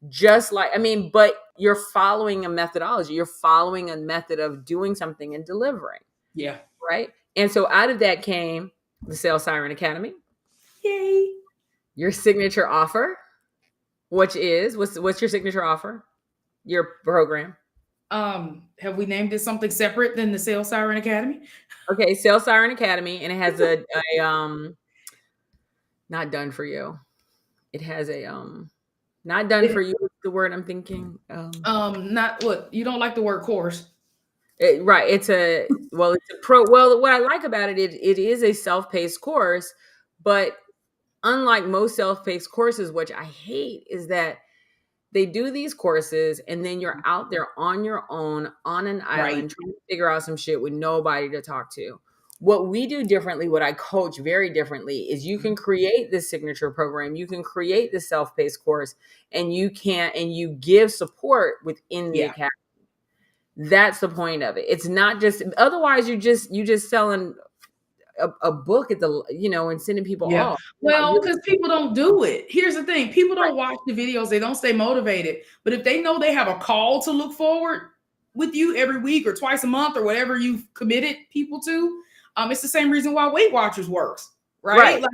Just like, but you're following a methodology. You're following a method of doing something and delivering. Yeah. Right. And so out of that came the Sales Siren Academy. Yay. Your signature offer, which is, what's your signature offer? Your program. Have we named it something separate than the Sales Siren Academy? Okay. Sales Siren Academy. And it has a not done for you. It has a, not done for you is the word I'm thinking. Not what, you don't like the word course. Right. It's a pro. Well, what I like about it is a self-paced course, but unlike most self-paced courses, which I hate, is that they do these courses and then you're out there on your own, on an island, trying to figure out some shit with nobody to talk to. What we do differently, what I coach very differently, is you can create this signature program, you can create this self-paced course, and you give support within the academy. That's the point of it. It's not just, otherwise you just selling a book at the, and sending people off. Well, because people don't do it. Here's the thing. People don't watch the videos. They don't stay motivated. But if they know they have a call to look forward with you every week or twice a month or whatever you've committed people to, it's the same reason why Weight Watchers works, right? Like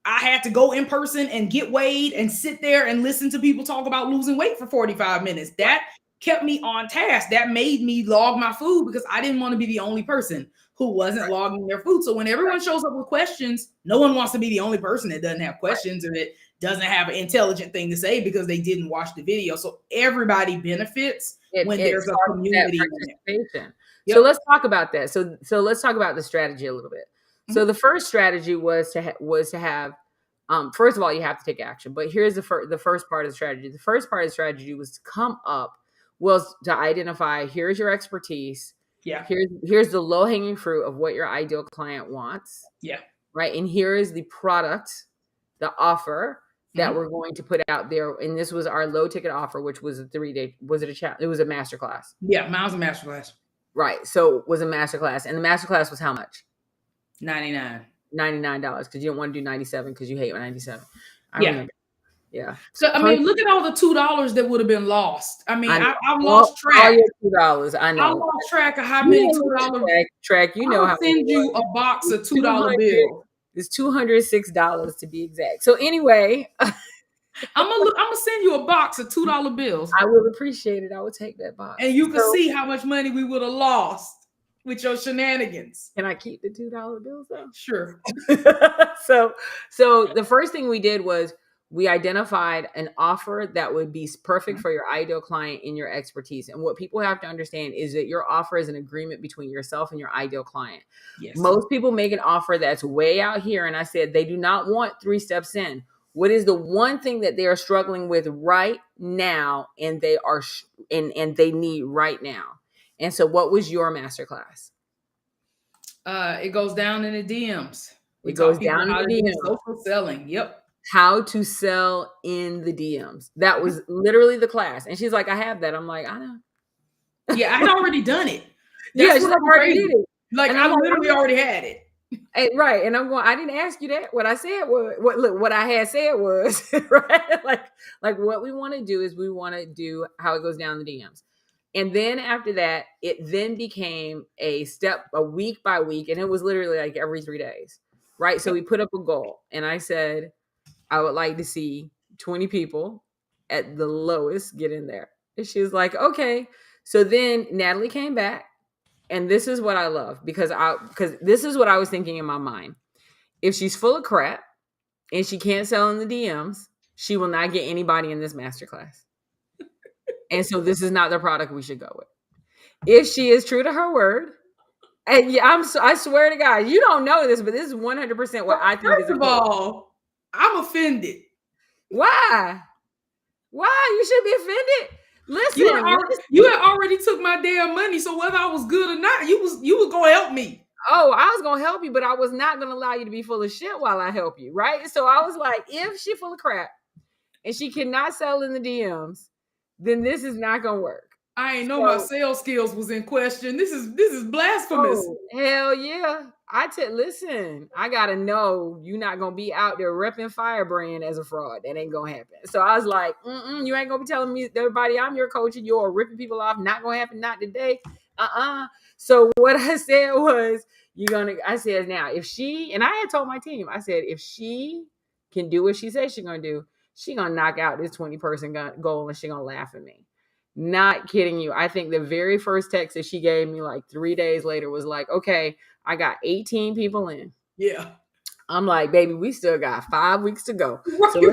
I had to go in person and get weighed and sit there and listen to people talk about losing weight for 45 minutes. That kept me on task. That made me log my food because I didn't want to be the only person who wasn't logging their food. So when everyone shows up with questions, no one wants to be the only person that doesn't have questions or that doesn't have an intelligent thing to say because they didn't watch the video. So everybody benefits when there's a community participation. So let's talk about that. So let's talk about the strategy a little bit. So the first strategy was to have, first of all, you have to take action. But here's the first part of the strategy. The first part of the strategy was to identify, here's your expertise. Yeah. Here's the low-hanging fruit of what your ideal client wants. Yeah. Right. And here is the product, the offer that we're going to put out there. And this was our low ticket offer, which was a 3-day, was it a chat? It was a master class. Yeah, mine was a master class. Right. So it was a master class. And the master class was how much? $99. $99, because you didn't want to do 97 because you hate 97. I Yeah. remember. Yeah. So I mean, look at all the $2 that would have been lost. I mean, I lost All track. your $2. I know. I lost track of how many $2 track. You know how send you a box of $2 bills. It's $206 to be exact. So anyway, I'm gonna send you a box of $2 bills. I will appreciate it. I will take that box, and you can see how much money we would have lost with your shenanigans. Can I keep the $2 bills though? Sure. So the first thing we did was we identified an offer that would be perfect for your ideal client in your expertise. And what people have to understand is that your offer is an agreement between yourself and your ideal client. Yes. Most people make an offer that's way out here. And I said, they do not want 3 steps in. What is the one thing that they are struggling with right now? And they are, and they need right now. And so what was your masterclass? It goes down in the DMs. It goes down in the DMs. Social selling. Yep. How to sell in the DMs. That was literally the class. And she's like, I have that. I'm like, I know. Yeah, I had already done it. That's she's like, I already did it. Like, I literally already had it. Right. And I'm going, I didn't ask you that. What I said was, what I had said was, right? Like what we want to do is we want to do how it goes down the DMs. And then after that, it then became a week by week. And it was literally like every 3 days. Right. So we put up a goal and I said, I would like to see 20 people at the lowest get in there. And she was like, okay. So then Natalie came back. And this is what I love because this is what I was thinking in my mind. If she's full of crap and she can't sell in the DMs, she will not get anybody in this masterclass. And so this is not the product we should go with. If she is true to her word, and yeah, I swear to God, you don't know this, but this is 100% what I think. First of all, I'm offended. Why? You should be offended. Listen, you had already took my damn money, so whether I was good or not, you was gonna help me. Oh, I was gonna help you, but I was not gonna allow you to be full of shit while I help you, right? So I was like, if she's full of crap and she cannot sell in the DMs, then this is not gonna work. I ain't know my sales skills was in question. This is blasphemous. Oh, hell yeah. Listen, I gotta know you're not gonna be out there repping FYRE as a fraud. That ain't gonna happen. So I was like, you ain't gonna be telling me everybody I'm your coach and you're ripping people off. Not gonna happen, not today. So what I said was, I said, now if she, and I had told my team, I said, if she can do what she says she's gonna do, she gonna knock out this 20 person goal and she gonna laugh at me. Not kidding you. I think the very first text that she gave me like 3 days later was like, okay, I got 18 people in. Yeah. I'm like, baby, we still got 5 weeks to go. So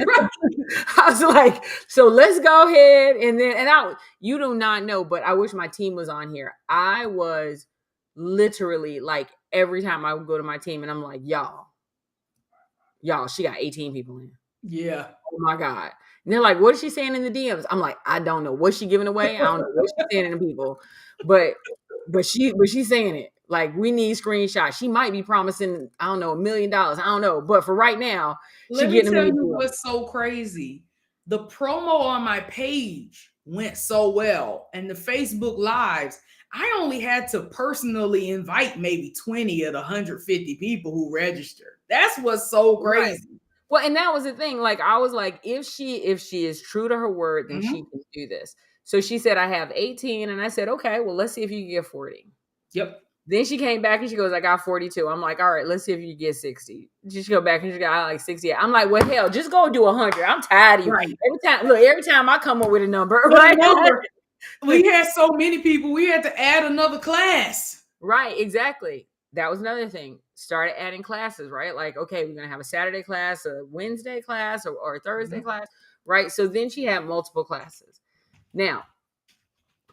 I was like, so let's go ahead. And then, you do not know, but I wish my team was on here. I was literally like, every time I would go to my team and I'm like, y'all, she got 18 people in. Yeah. Oh my God. And they're like, what is she saying in the DMs? I'm like, I don't know. What's she giving away? I don't know what she's saying to people. But she's saying it. Like, we need screenshots. She might be promising, I don't know, $1 million. I don't know. But for right now, let me tell you what's so crazy. The promo on my page went so well. And the Facebook Lives, I only had to personally invite maybe 20 of the 150 people who registered. That's what's so crazy. Right. Well, and that was the thing. Like, I was like, if she is true to her word, then she can do this. So she said, I have 18. And I said, okay, well, let's see if you can get 40. Yep. Then she came back and she goes, I got 42. I'm like, all right, let's see if you get 60. She go back and she got like 68. I'm like, well, hell, just go do 100. I'm tired of you. Right. Every time I come up with a number, right? We had so many people, we had to add another class. Right, exactly. That was another thing. Started adding classes, right? Like, okay, we're going to have a Saturday class, a Wednesday class, or a Thursday class, right? So then she had multiple classes. Now,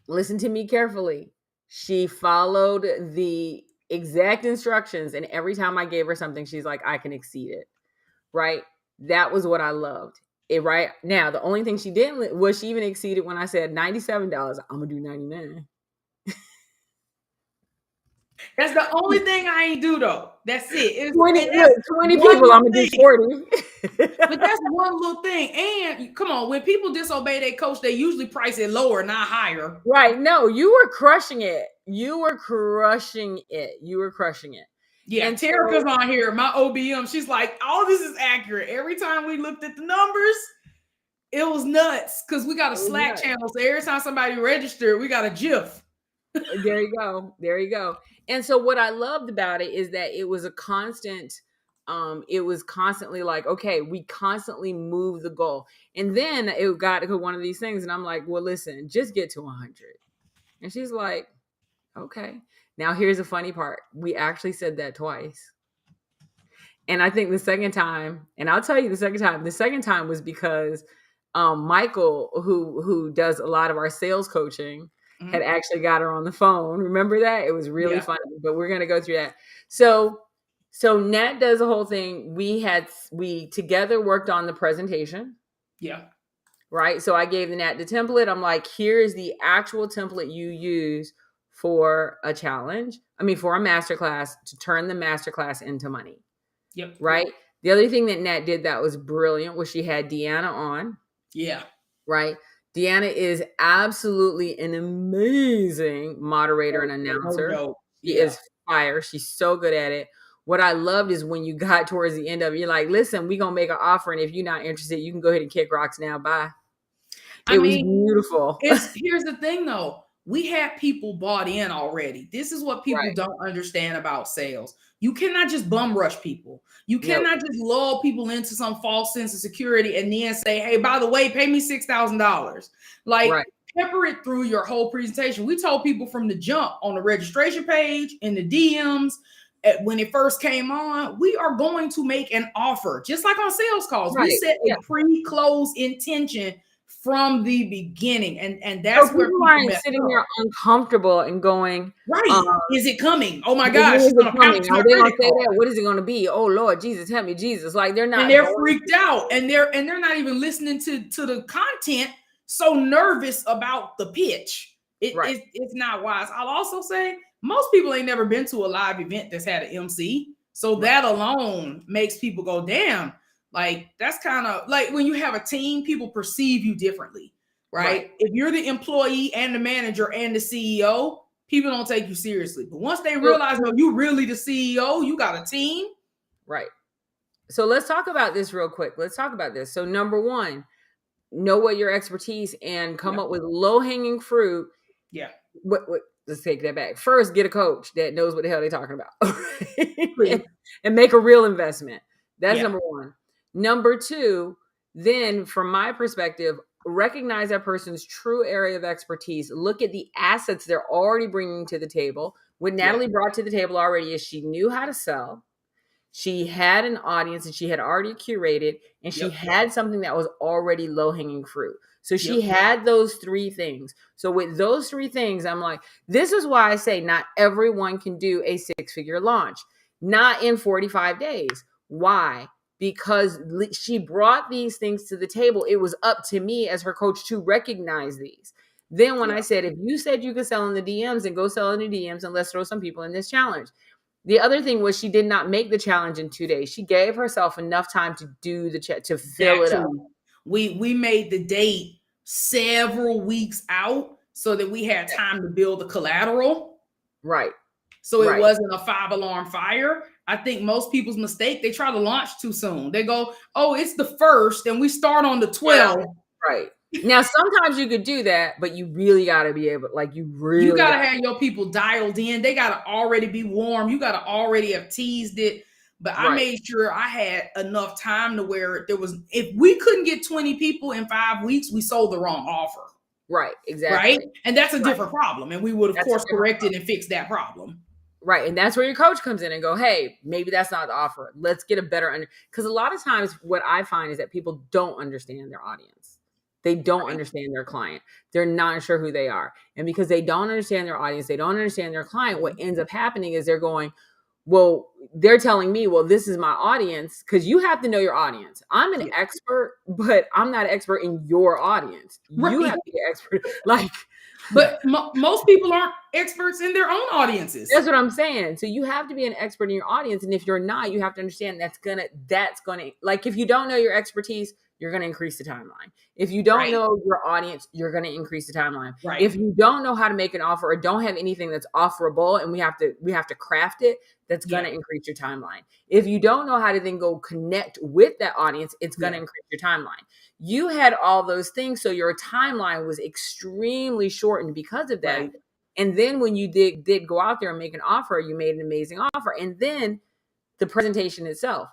listen to me carefully. She followed the exact instructions, and every time I gave her something, she's like, I can exceed it, right? That was what I loved. Right now, the only thing she didn't was she even exceeded when I said $97. I'm going to do 99. That's the only thing I ain't do though. That's it. 20 people, I'm gonna do 40. But that's one little thing. And come on, when people disobey their coach, they usually price it lower, not higher. Right. No, you were crushing it. You were crushing it. You were crushing it. Yeah, And Terica's so, on here, my OBM. She's like, all this is accurate. Every time we looked at the numbers, it was nuts because we got a it was Slack nuts. channel. So every time somebody registered, we got a GIF. There you go. There you go. And so what I loved about it is that it was a constant, it was constantly like, okay, we constantly move the goal. And then it got to one of these things, and I'm like, well, listen, just get to 100. And she's like, okay. Now here's the funny part. We actually said that twice. And I think the second time, and I'll tell you the second time was because Michael, who does a lot of our sales coaching, had actually got her on the phone. Remember that? It was really funny, but we're going to go through that. So Nat does the whole thing. We together worked on the presentation. Yeah. Right. So I gave the Nat the template. I'm like, here is the actual template you use for a challenge. I mean, for a masterclass, to turn the masterclass into money. Yep. Right. The other thing that Nat did that was brilliant was she had Deanna on. Yeah. Right. Deanna is absolutely an amazing moderator and announcer. She is fire. She's so good at it. What I loved is when you got towards the end of it, you're like, listen, we're going to make an offer. And if you're not interested, you can go ahead and kick rocks now. Bye. It was beautiful. Here's the thing, though. We had people bought in already. This is what people don't understand about sales. You cannot just bum rush people. You cannot just lull people into some false sense of security and then say, hey, by the way, pay me $6,000. Like, pepper it through your whole presentation. We told people from the jump on the registration page, in the DMs, when it first came on, we are going to make an offer. Just like on sales calls, we set a pre-close intention from the beginning, and that's where people aren't sitting there uncomfortable and going, is it coming? Oh my gosh, she's gonna pounce my credit card. What is it gonna be? Oh Lord Jesus, help me, Jesus! Like they're not, and they're freaked out, and they're not even listening to the content. So nervous about the pitch. It's not wise. I'll also say most people ain't never been to a live event that's had an MC, so that alone makes people go, damn. Like, that's kind of like when you have a team, people perceive you differently, right? If you're the employee and the manager and the CEO, people don't take you seriously. But once they realize, no, you really the CEO, you got a team. Right. So let's talk about this real quick. Let's talk about this. So number one, know what your expertise and come up with low-hanging fruit. Yeah. Let's take that back. First, get a coach that knows what the hell they're talking about and make a real investment. That's number one. Number two, then from my perspective, recognize that person's true area of expertise. Look at the assets they're already bringing to the table. What Natalie brought to the table already is she knew how to sell. She had an audience and she had already curated, and she had something that was already low-hanging fruit. So she had those three things. So with those three things, I'm like, this is why I say not everyone can do a six-figure launch, not in 45 days. Why? Because she brought these things to the table. It was up to me as her coach to recognize these. Then when I said, if you said you could sell in the DMs, then go sell in the DMs and let's throw some people in this challenge. The other thing was she did not make the challenge in 2 days. She gave herself enough time to do the to fill it up. We made the date several weeks out so that we had time to build the collateral. Right. So it wasn't a 5-alarm fire. I think most people's mistake, they try to launch too soon. They go, oh, it's the 1st and we start on the 12th. Right. Now, sometimes you could do that, but you really got to be able, like you got to have your people dialed in. They got to already be warm. You got to already have teased it. But I made sure I had enough time to where there was, if we couldn't get 20 people in 5 weeks, we sold the wrong offer. Right. Exactly. Right. And that's a different problem. And we would, of course, correct it and fix that problem. Right. And that's where your coach comes in and go, hey, maybe that's not the offer. Let's get a better because a lot of times what I find is that people don't understand their audience. They don't understand their client. They're not sure who they are. And because they don't understand their audience, they don't understand their client, what ends up happening is they're going, well, they're telling me, well, this is my audience, because you have to know your audience. I'm an Yeah. expert, but I'm not an expert in your audience. You Right. have to be an expert. Like, But most people aren't experts in their own audiences. that's what I'm saying. So you have to be an expert in your audience. And if you're not, you have to understand that's gonna, like, if you don't know your expertise, you're gonna increase the timeline. If you don't Right. know your audience, you're gonna increase the timeline. Right. If you don't know how to make an offer or don't have anything that's offerable and we have to craft it, that's gonna increase your timeline. If you don't know how to then go connect with that audience, it's gonna increase your timeline. You had all those things, so your timeline was extremely shortened because of that. Right. And then when you did go out there and make an offer, you made an amazing offer. And then the presentation itself.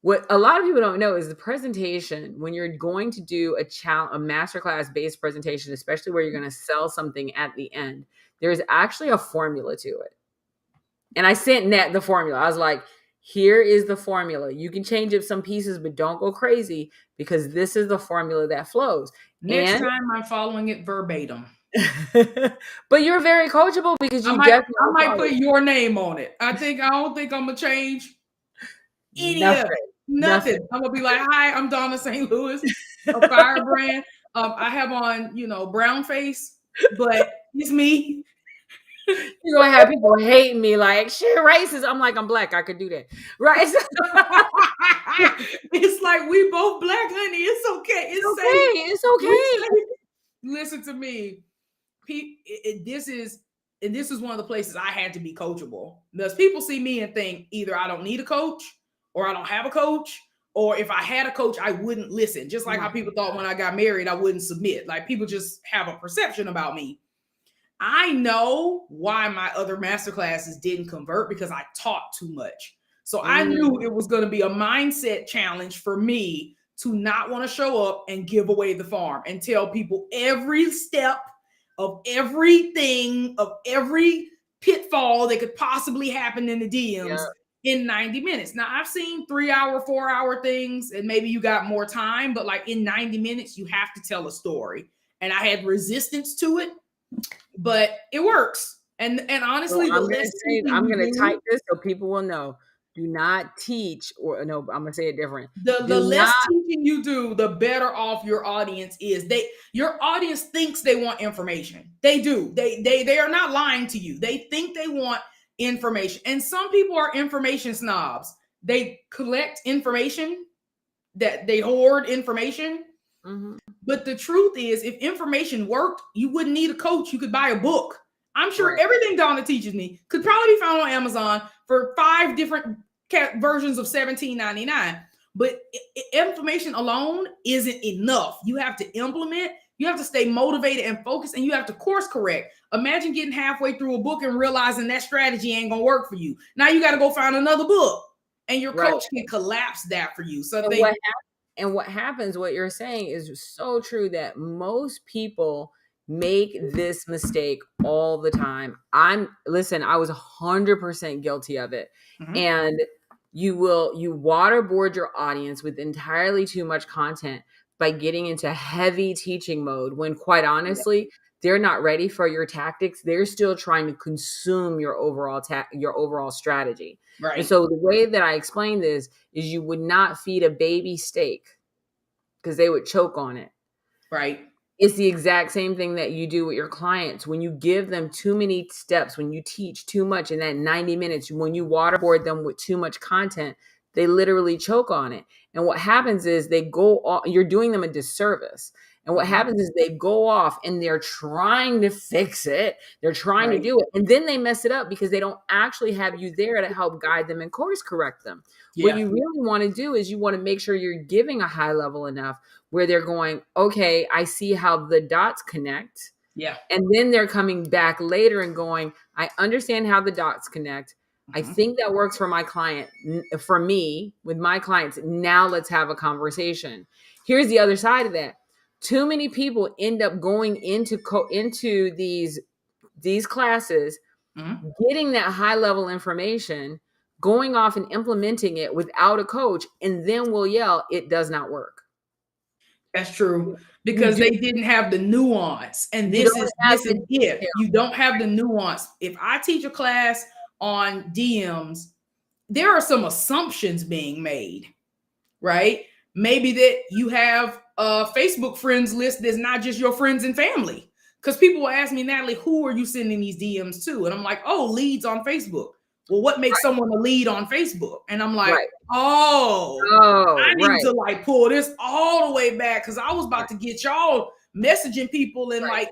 What a lot of people don't know is the presentation, when you're going to do a masterclass based presentation, especially where you're going to sell something at the end, there's actually a formula to it. And I sent Nat the formula. I was like, here is the formula. You can change up some pieces, but don't go crazy, because this is the formula that flows. Next time I'm following it verbatim. But you're very coachable, because you I might put your name on it. I don't think I'm gonna change nothing. I'm gonna be like, hi, I'm Donna St. Louis, a FYRE brand. I have on, brown face, but it's me. You're gonna have people hating me like, she racist. I'm like, I'm black. I could do that. Right? It's like, we both black, honey. It's okay. It's okay. Listen to me. This is one of the places I had to be coachable, because people see me and think either I don't need a coach, or I don't have a coach, or if I had a coach, I wouldn't listen. Just like how people thought when I got married, I wouldn't submit. Like, people just have a perception about me. I know why my other masterclasses didn't convert, because I taught too much. So I knew it was going to be a mindset challenge for me to not want to show up and give away the farm and tell people every step of everything, of every pitfall that could possibly happen in the DMs in 90 minutes. Now, I've seen 3-hour, 4-hour things, and maybe you got more time, but like in 90 minutes, you have to tell a story. And I had resistance to it, but it works. And honestly, I'm going to type this so people will know. Do not teach, or no, I'm gonna say it different. The less teaching you do, the better off your audience is. Your audience thinks they want information. They do. They are not lying to you. They think they want information. And some people are information snobs. They collect information, that they hoard information. But the truth is, if information worked, you wouldn't need a coach. You could buy a book. I'm sure everything Donna teaches me could probably be found on Amazon for 5 different versions of $17.99. But information alone isn't enough. You have to implement. You have to stay motivated and focused, and you have to course correct. Imagine getting halfway through a book and realizing that strategy ain't gonna work for you. Now you got to go find another book, and your coach can collapse that for you. So what happens, what you're saying is so true, that most people make this mistake all the time. I was 100% guilty of it. And you waterboard your audience with entirely too much content by getting into heavy teaching mode, when quite honestly, they're not ready for your tactics. They're still trying to consume your overall strategy. Right. And so the way that I explain this is, you would not feed a baby steak, because they would choke on it. Right. It's the exact same thing that you do with your clients. When you give them too many steps, when you teach too much in that 90 minutes, when you waterboard them with too much content, they literally choke on it. And what happens is you're doing them a disservice. And what happens is they go off and they're trying to fix it. They're trying to do it. And then they mess it up because they don't actually have you there to help guide them and course correct them. What you really want to do is you want to make sure you're giving a high level enough where they're going, okay, I see how the dots connect. And then they're coming back later and going, I understand how the dots connect. I think that works for my client, for me, with my clients. Now let's have a conversation. Here's the other side of that. Too many people end up going into these classes, getting that high level information, going off and implementing it without a coach, and then will yell, it does not work. That's true, because they didn't have the nuance. And this is it. You don't have the nuance. If I teach a class on DMs, there are some assumptions being made, right? Maybe that you have a Facebook friends list that's not just your friends and family. Because people will ask me, Natalie, who are you sending these DMs to? And I'm like, oh, leads on Facebook. Well, what makes someone a lead on Facebook? And I'm like, I need to like pull this all the way back because I was about to get y'all messaging people and like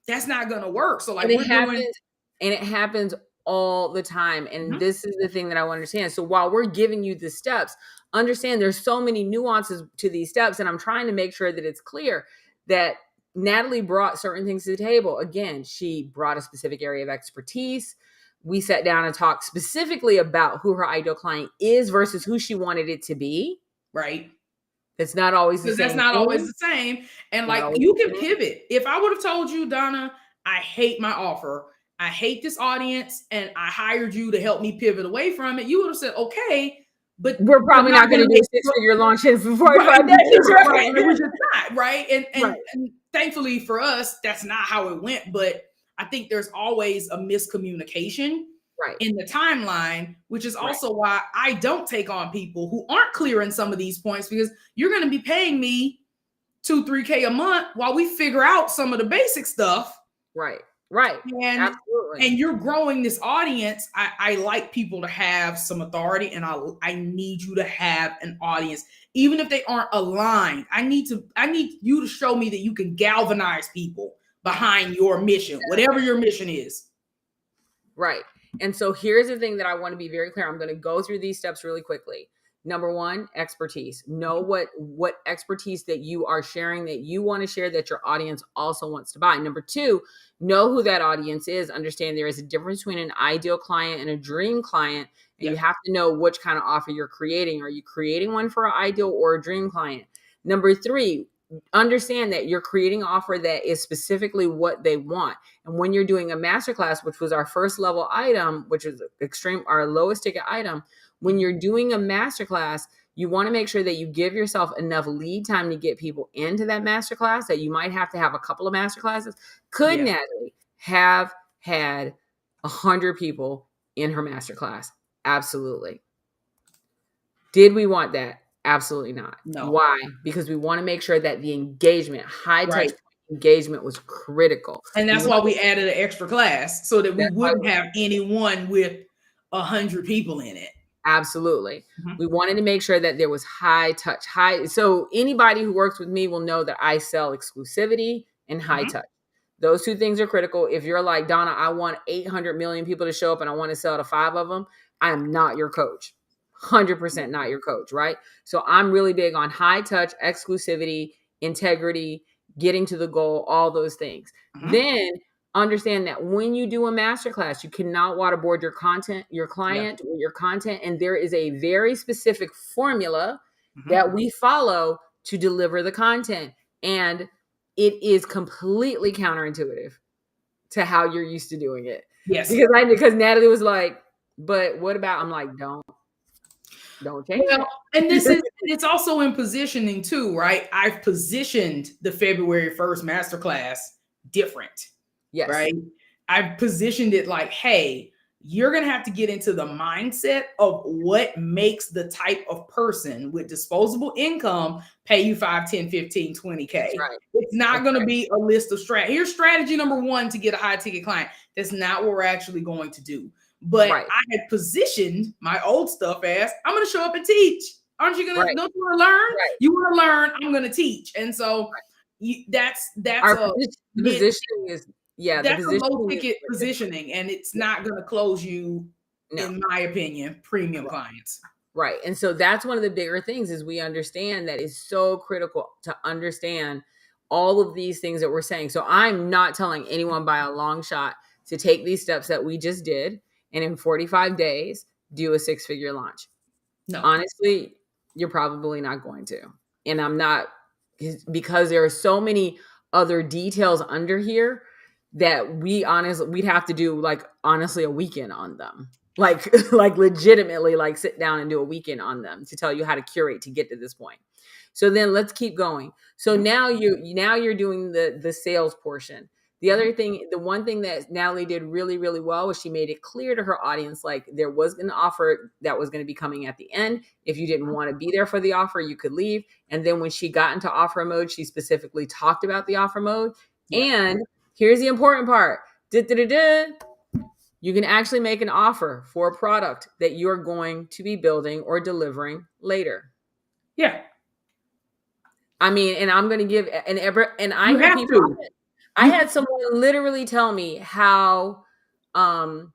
that's not gonna work. So like it happens all the time. And this is the thing that I want to understand. So while we're giving you the steps, understand there's so many nuances to these steps. And I'm trying to make sure that it's clear that Natalie brought certain things to the table. Again, she brought a specific area of expertise. We sat down and talked specifically about who her ideal client is versus who she wanted it to be. Right. It's not always the same. That's not always the same. And like you can pivot. If I would have told you, Donna, I hate my offer, I hate this audience, and I hired you to help me pivot away from it, you would have said, okay, but we're probably not going to do a 6-figure launch in 45 days. Right. We're just not, right? And thankfully for us, that's not how it went. But I think there's always a miscommunication in the timeline, which is also why I don't take on people who aren't clear in some of these points, because you're going to be paying me $2-3K a month while we figure out some of the basic stuff. Right. And, absolutely. And you're growing this audience. I like people to have some authority, and I need you to have an audience, even if they aren't aligned. I need you to show me that you can galvanize people behind your mission, whatever your mission is. Right. And so here's the thing that I want to be very clear. I'm going to go through these steps really quickly. Number one, expertise. Know what expertise that you are sharing, that you want to share, that your audience also wants to buy. Number two, know who that audience is. Understand there is a difference between an ideal client and a dream client. And you have to know which kind of offer you're creating. Are you creating one for an ideal or a dream client? Number three, understand that you're creating an offer that is specifically what they want. And when you're doing a masterclass, which was our first level item, which is our lowest ticket item, when you're doing a masterclass, you want to make sure that you give yourself enough lead time to get people into that masterclass, that you might have to have a couple of masterclasses. Could Natalie have had 100 people in her masterclass? Absolutely. Did we want that? Absolutely not. No. Why? Because we want to make sure that the engagement, high touch engagement, was critical. And that's why we added an extra class, so that we wouldn't have anyone with 100 people in it. Absolutely. We wanted to make sure that there was high touch, so anybody who works with me will know that I sell exclusivity and high touch. Those two things are critical. If you're like, Donna, I want 800 million people to show up and I want to sell to 5 of them, I am not your coach. 100% not your coach, right? So I'm really big on high touch, exclusivity, integrity, getting to the goal, all those things. Then understand that when you do a masterclass, you cannot waterboard your client or your content. And there is a very specific formula that we follow to deliver the content. And it is completely counterintuitive to how you're used to doing it. Yes. Because Natalie was like, but what about, I'm like, don't change it. And it's also in positioning too, right? I've positioned the February 1st masterclass different. Yes. Right. I've positioned it like, hey, you're going to have to get into the mindset of what makes the type of person with disposable income pay you 5, 10, 15, 20K. Right. It's not going to be a list of here's strategy number 1 to get a high ticket client. That's not what we're actually going to do. But I had positioned my old stuff as, I'm going to show up and teach. Aren't you going to, don't you want to learn? You want to learn, I'm going to teach. And so that's our positioning is, that's a low ticket positioning, and it's not going to close you, in my opinion, premium clients. Right. And so that's one of the bigger things, is we understand that it's so critical to understand all of these things that we're saying. So I'm not telling anyone by a long shot to take these steps that we just did and in 45 days do a 6-figure launch. No. Honestly, you're probably not going to. And I'm not, because there are so many other details under here that we'd have to do honestly a weekend on them. Like legitimately sit down and do a weekend on them to tell you how to curate to get to this point. So then let's keep going. So now you're doing the sales portion. The other thing, the one thing that Natalie did really, really well was she made it clear to her audience, like there was an offer that was going to be coming at the end. If you didn't want to be there for the offer, you could leave. And then when she got into offer mode, she specifically talked about the offer mode. Yeah. And here's the important part. You can actually make an offer for a product that you're going to be building or delivering later. Yeah. I mean, and I'm going to give I You hear have people. to. I had someone literally tell me how out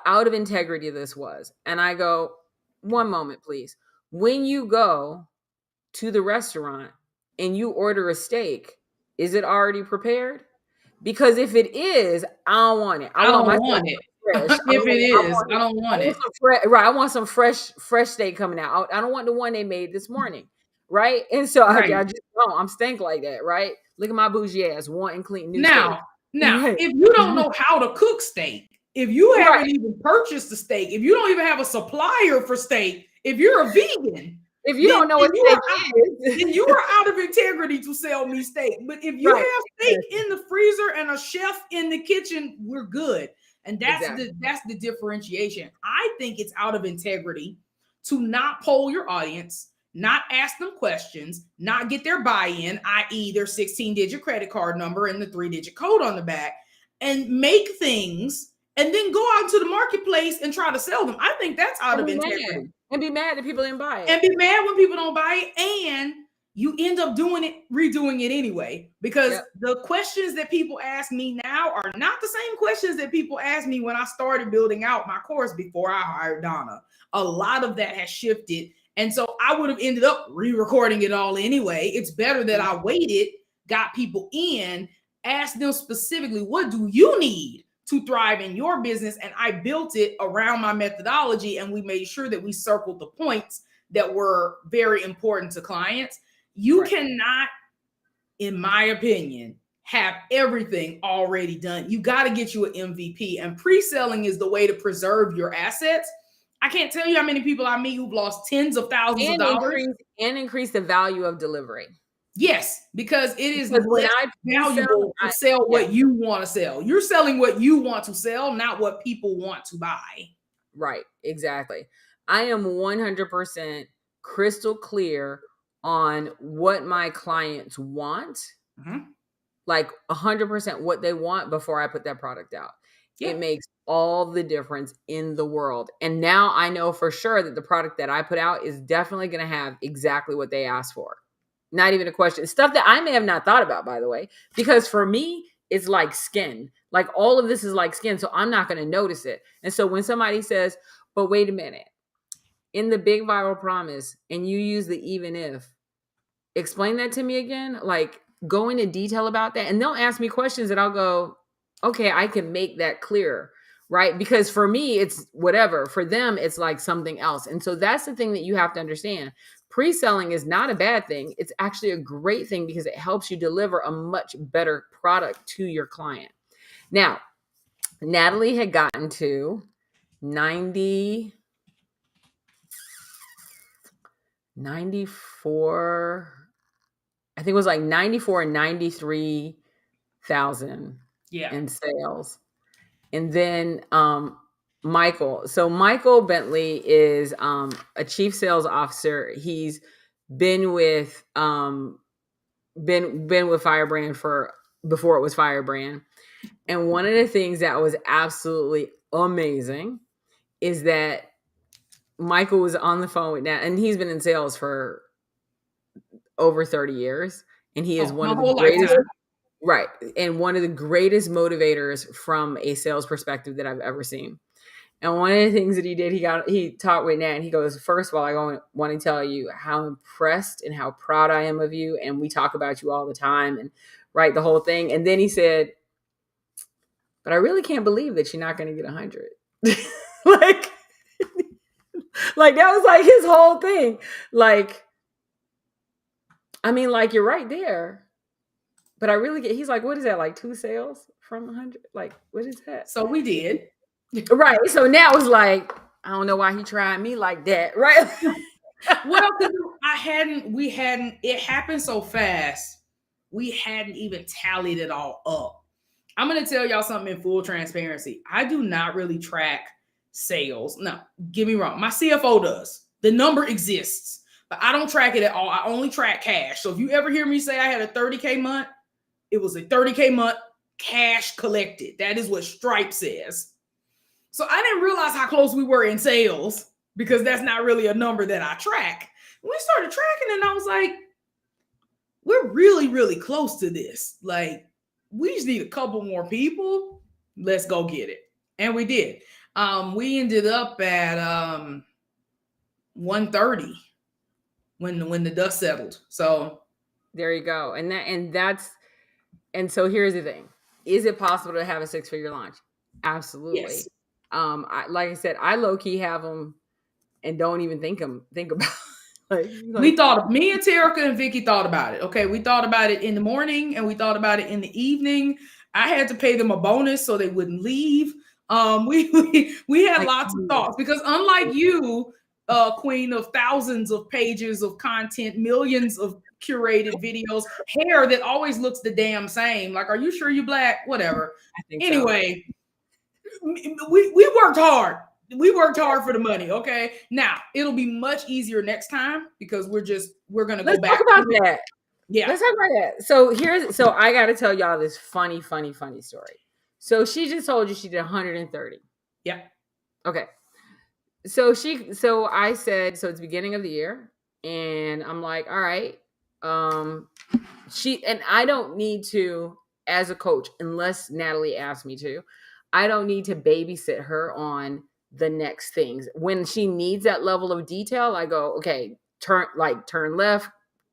of integrity this was, and I go, one moment, please. When you go to the restaurant and you order a steak, is it already prepared? Because if it is, I don't want it. I I want don't my want steak it. fresh. If it is, I don't want it. I want some fresh steak coming out. I don't want the one they made this morning, right? And so I Right. just don't. I'm stank like that, right? Look at my bougie ass wanting clean new steak. Now, Right. if you don't know how to cook steak, if you Right. haven't even purchased the steak, if you don't even have a supplier for steak, if you're a vegan, If you don't know what steak is, then you are out of integrity to sell me steak. But if you right. have steak in the freezer and a chef in the kitchen, we're good. And that's Exactly. that's the differentiation. I think it's out of integrity to not poll your audience, not ask them questions, not get their buy-in, i.e. their 16-digit credit card number and the 3-digit code on the back, and make things and then go out to the marketplace and try to sell them. I think that's out of integrity. And be mad that people didn't buy it. And be mad when people don't buy it. And you end up redoing it anyway. Because the questions that people ask me now are not the same questions that people asked me when I started building out my course before I hired Donna. A lot of that has shifted. And so I would have ended up re-recording it all anyway. It's better that I waited, got people in, asked them specifically, what do you need to thrive in your business? And I built it around my methodology, and we made sure that we circled the points that were very important to clients. You cannot, in my opinion, have everything already done. You got to get you an MVP, and pre-selling is the way to preserve your assets. I can't tell you how many people I meet who've lost tens of thousands of dollars. And increase the value of delivery. Yes, because it is less valuable to sell what you want to sell. You're selling what you want to sell, not what people want to buy. Right, exactly. I am 100% crystal clear on what my clients want, like 100% what they want before I put that product out. It makes all the difference in the world. And now I know for sure that the product that I put out is definitely going to have exactly what they asked for. Not even a question. Stuff that I may have not thought about, by the way, because for me, it's like skin. Like all of this is like skin. So I'm not going to notice it. And so when somebody says, but wait a minute, in the big viral promise, and you use the even if, explain that to me again. Like go into detail about that. And they'll ask me questions that I'll go, okay, I can make that clearer. Right? Because for me, it's whatever. For them, it's like something else. And so that's the thing that you have to understand. Pre-selling is not a bad thing. It's actually a great thing because it helps you deliver a much better product to your client. Now, Natalie had gotten to 94, I think it was like 94 and 93,000 in sales. And then Michael. So Michael Bentley is a chief sales officer. He's been with Firebrand for before it was Firebrand. And one of the things that was absolutely amazing is that Michael was on the phone with Nat, and he's been in sales for over 30 years. And he is one of the greatest. Right. And one of the greatest motivators from a sales perspective that I've ever seen. And one of the things that he did, he talked with Nat and he goes, first of all, I want to tell you how impressed and how proud I am of you. And we talk about you all the time and the whole thing. And then he said, but I really can't believe that you're not going to get 100. like that was like his whole thing. Like, I mean, like you're right there. But I really he's like, what is that? Like 2 sales from 100? Like, what is that? So we did. Right. So now it's like, I don't know why he tried me like that. Right. Well, it happened so fast. We hadn't even tallied it all up. I'm going to tell y'all something in full transparency. I do not really track sales. No, get me wrong. My CFO does. The number exists, but I don't track it at all. I only track cash. So if you ever hear me say I had a 30K month, it was a 30K month cash collected. That is what Stripe says. So I didn't realize how close we were in sales because that's not really a number that I track. We started tracking and I was like, we're really, really close to this. Like, we just need a couple more people. Let's go get it. And we did. We ended up at 130 when the dust settled. So there you go. And so here's the thing. Is it possible to have a 6-figure launch? Absolutely. yes. Like I said, I low-key have them and don't even think about we thought, me and Terica and Vicky thought about it. Okay, we thought about it in the morning and we thought about it in the evening. I had to pay them a bonus so they wouldn't leave. We had lots of thoughts because unlike you, queen of thousands of pages of content, millions of curated videos, hair that always looks the damn same. Like, are you sure you black? Whatever. I think anyway, we worked hard. We worked hard for the money. Okay. Now it'll be much easier next time because we're going to go back. Let's talk about that. Yeah. Let's talk about that. So I got to tell y'all this funny story. So she just told you she did 130. Yeah. Okay. So I said, so it's beginning of the year and I'm like, all right. And I don't need to, as a coach, unless Natalie asked me to, I don't need to babysit her on the next things. When she needs that level of detail, I go, okay, turn left,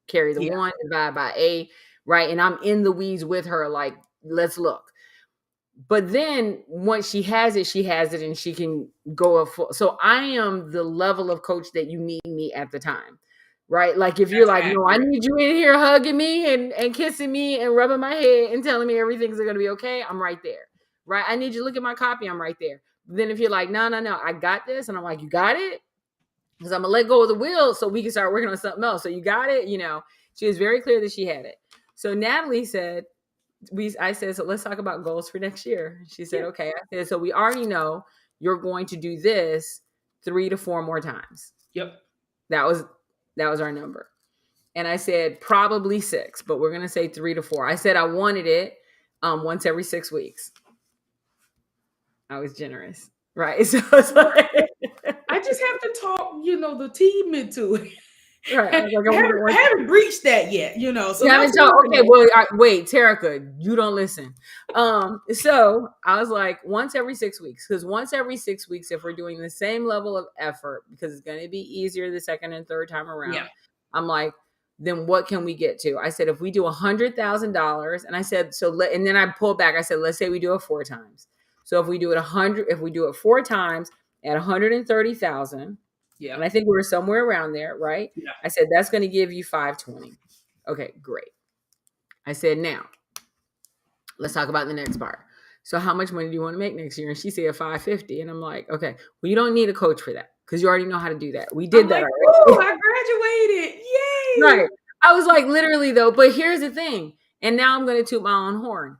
carry the one, divide by A, right? And I'm in the weeds with her, like, let's look. But then once she has it, and she can go a full. So I am the level of coach that you need me at the time, right? Like if you're like, no, I need you in here hugging me and kissing me and rubbing my head and telling me everything's going to be okay, I'm right there, right? I need you to look at my copy, I'm right there. Then if you're like, no, I got this. And I'm like, you got it? Because I'm going to let go of the wheel so we can start working on something else. So you got it? She was very clear that she had it. So Natalie said, I said, so let's talk about goals for next year. She said, okay. I said, so we already know you're going to do this 3 to 4 more times. Yep. That was our number. And I said, probably 6, but we're going to say 3 to 4. I said, I wanted it once every 6 weeks. I was generous, right? So it's like, I just have to talk, the team into it. Right. I haven't breached that yet, So you haven't told, okay, well, wait, Terica, you don't listen. So I was like, once every 6 weeks, because once every 6 weeks, if we're doing the same level of effort, because it's going to be easier the second and third time around, I'm like, then what can we get to? I said, if we do $100,000, and I said, and then I pulled back. I said, let's say we do it 4 times. So if we do it 4 times at 130,000, and I think we were somewhere around there, right? Yeah. I said, that's going to give you 520. Okay, great. I said, now let's talk about the next part. So how much money do you want to make next year? And she said 550. And I'm like, okay, well, you don't need a coach for that because you already know how to do that. We did that already. Oh, I graduated. Yay. Right. I was like, literally though, but here's the thing. And now I'm going to toot my own horn.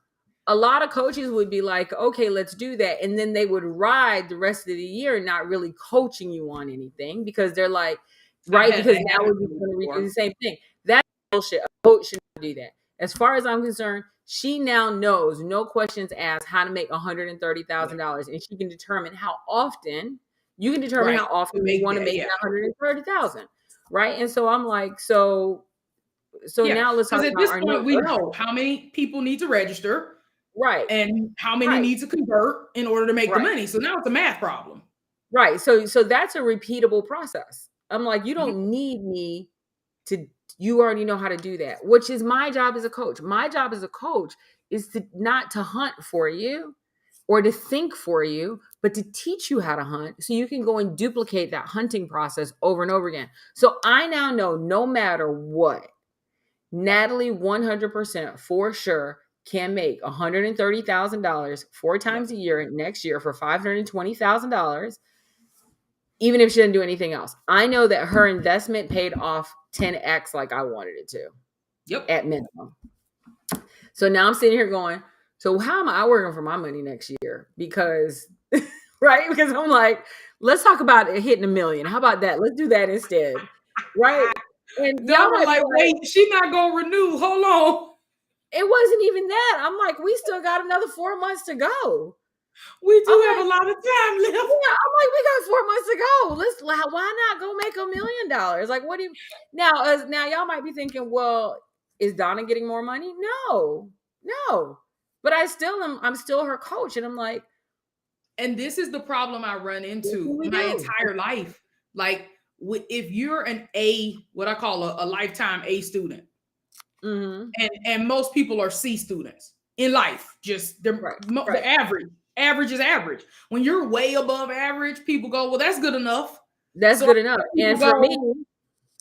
A lot of coaches would be like, okay, let's do that. And then they would ride the rest of the year not really coaching you on anything because they're like, right? Because now we're just going to redo the same thing. That's bullshit. A coach should not do that. As far as I'm concerned, she now knows, no questions asked, how to make $130,000. And she can determine how often, you want to make $130,000. Right. And so I'm like, so now let's talk about at this point, we know how many people need to register. Right. And how many need to convert in order to make the money. So now it's a math problem. Right. So that's a repeatable process. I'm like, you don't need me you already know how to do that, which is my job as a coach. My job as a coach is not to hunt for you or to think for you, but to teach you how to hunt so you can go and duplicate that hunting process over and over again. So I now know no matter what, Natalie 100% for sure can make $130,000 4 times a year next year for $520,000, even if she didn't do anything else. I know that her investment paid off 10x like I wanted it to. Yep. At minimum. So now I'm sitting here going, So how am I working for my money next year? Because right? Because I'm like, let's talk about it hitting 1,000,000. How about that? Let's do that instead. Right? And y'all Double might be like, like, wait, she not gonna renew. Hold on. it wasn't even that. I'm like, we still got another 4 months to go. We I'm do have like, a lot of time left. yeah, I'm like, we got 4 months to go. Why not go make $1,000,000? Like, what do you now y'all might be thinking, well, is Donna getting more money? No, no. But I'm still her coach. And I'm like, And this is the problem I run what can into we my do? entire life. Like, if you're an A, what I call a lifetime A student, Mm-hmm. and most people are C students in life, just Right, the right. average is average. When you're way above average, people go, well, that's good enough. That's So good enough. people And for me, go,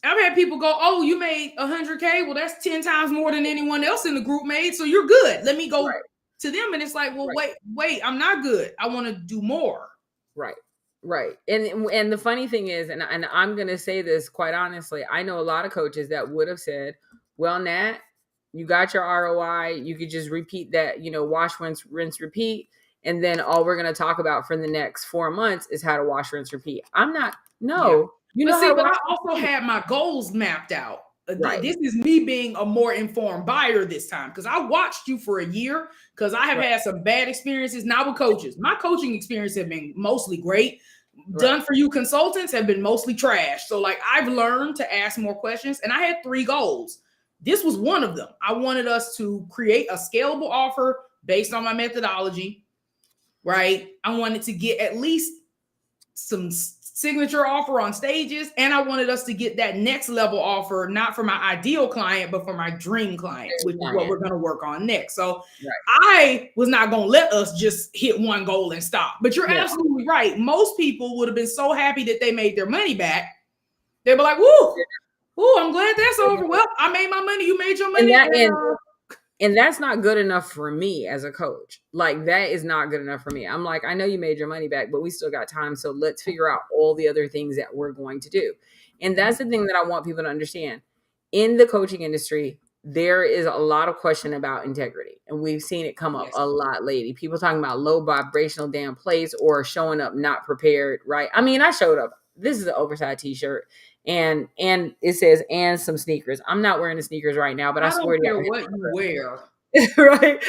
I've had people go, oh, you made 100K. Well, that's 10 times more than anyone else in the group made. So you're good. Let me go right, to them. And it's like, well, right. wait, I'm not good. I want to do more. Right. Right. And the funny thing is, and I'm gonna say this quite honestly, I know a lot of coaches that would have said, well, Nat, you got your ROI, you could just repeat that, wash, rinse, repeat. And then all we're gonna talk about for the next 4 months is how to wash, rinse, repeat. I'm not, Yeah. no, you But know how see, to but wash, I also repeat. had my goals mapped out. Right, This is me being a more informed buyer this time because I watched you for a year because I have right, had some bad experiences, not with coaches. My coaching experience have been mostly great. right, Done for you consultants have been mostly trash. So, like, I've learned to ask more questions, and I had 3 goals. This was one of them. I wanted us to create a scalable offer based on my methodology, right? I wanted to get at least some signature offer on stages, and I wanted us to get that next level offer, not for my ideal client, but for my dream client, which is what we're going to work on next. So right. I was not going to let us just hit one goal and stop. But you're No. absolutely right. Most people would have been so happy that they made their money back. They'd be like, woo, I'm glad that's over. Well, I made my money, you made your And money. and that's not good enough for me as a coach. Like, that is not good enough for me. I'm like, I know you made your money back, but we still got time. So let's figure out all the other things that we're going to do. And that's the thing that I want people to understand. In the coaching industry, there is a lot of question about integrity. And we've seen it come up Yes. a lot lately. People talking about low vibrational damn plays or showing up not prepared, right? I mean, I showed up. This is an oversized t-shirt and it says and some sneakers. I'm not wearing the sneakers right now, but I I swear don't to care God, what you wear right?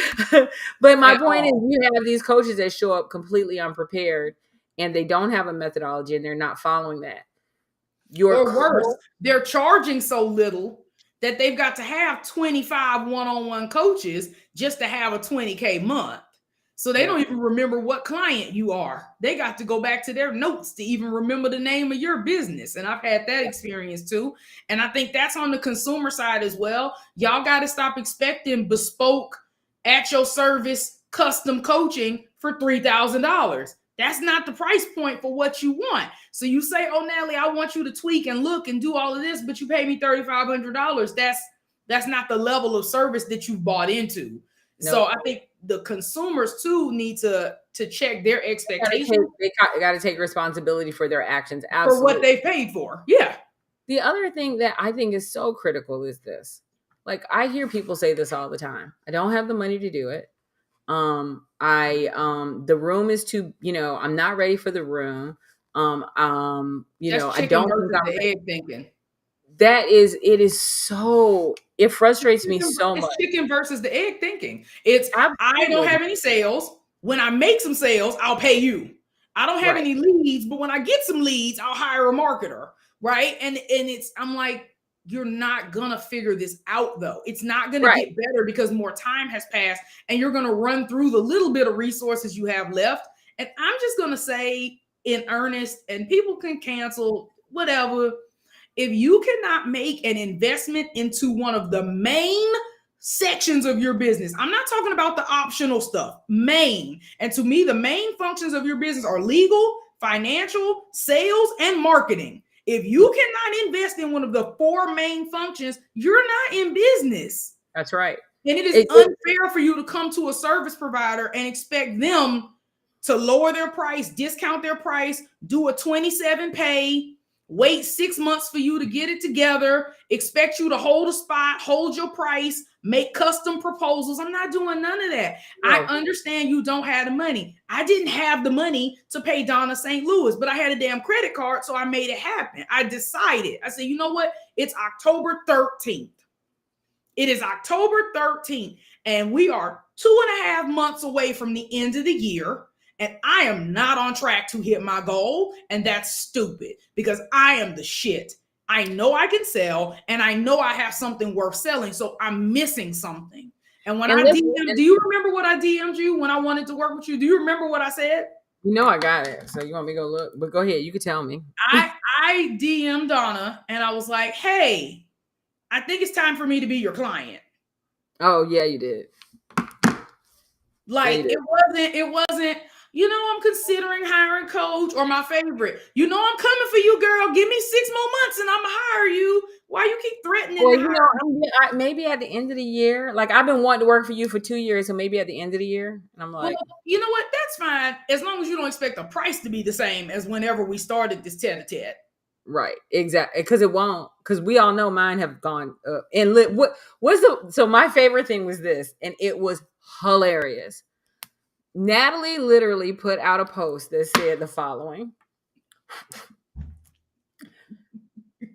But my at point is, all. you have these coaches that show up completely unprepared and they don't have a methodology and they're not following that. Or worse, they're charging so little that they've got to have 25 one-on-one coaches just to have a 20K month. So they don't even remember what client you are. They got to go back to their notes to even remember the name of your business. And I've had that experience too. And I think that's on the consumer side as well. Y'all got to stop expecting bespoke, at your service, custom coaching for $3,000. That's not the price point for what you want. So you say, oh, Natalie, I want you to tweak and look and do all of this, but you pay me $3,500. That's not the level of service that you've bought into. No. So I think the consumers too need to check their expectations. They got to take responsibility for their actions. Absolutely. For what they paid for. Yeah. The other thing that I think is so critical is this. Like, I hear people say this all the time. I don't have the money to do it. The room is too, I'm not ready for the room. That's I don't think I'm the egg thinking. it is so, it frustrates me so much. It's chicken versus the egg thinking. It's, I don't have any sales. When I make some sales, I'll pay you. I don't have any leads, but when I get some leads, I'll hire a marketer. Right. And I'm like, you're not going to figure this out though. It's not going to get better because more time has passed and you're going to run through the little bit of resources you have left. And I'm just going to say in earnest, and people can cancel whatever. If you cannot make an investment into one of the main sections of your business, I'm not talking about the optional stuff, main. And to me, the main functions of your business are legal, financial, sales, and marketing. If you cannot invest in one of the 4 main functions, you're not in business. That's right. And it is unfair for you to come to a service provider and expect them to lower their price, discount their price, do a 27 pay, wait 6 months for you to get it together, expect you to hold a spot, hold your price, make custom proposals. I'm not doing none of that. No. I understand you don't have the money. I didn't have the money to pay Donna St. Louis, but I had a damn credit card, so I made it happen. I decided. I said, you know what? It's October 13th. It is October 13th, and we are 2.5 months away from the end of the year. And I am not on track to hit my goal. And that's stupid because I am the shit. I know I can sell and I know I have something worth selling. So I'm missing something. And when I DM'd, do you remember what I DM'd you when I wanted to work with you? Do you remember what I said? You know I got it. So you want me to go look? But go ahead. You can tell me. I DM'd Donna and I was like, hey, I think it's time for me to be your client. Oh, yeah, you did. Like, it wasn't, you know, I'm considering hiring coach, or my favorite, you know, I'm coming for you, girl. Give me 6 more months and I'm gonna hire you. Why you keep threatening? Well, you know, maybe at the end of the year, like I've been wanting to work for you for 2 years, so maybe at the end of the year, and I'm like, well, you know what? That's fine as long as you don't expect the price to be the same as whenever we started this tete-a-tete. Right, exactly, because it won't. Because we all know mine have gone up. And so my favorite thing was this, and it was hilarious. Natalie literally put out a post that said the following: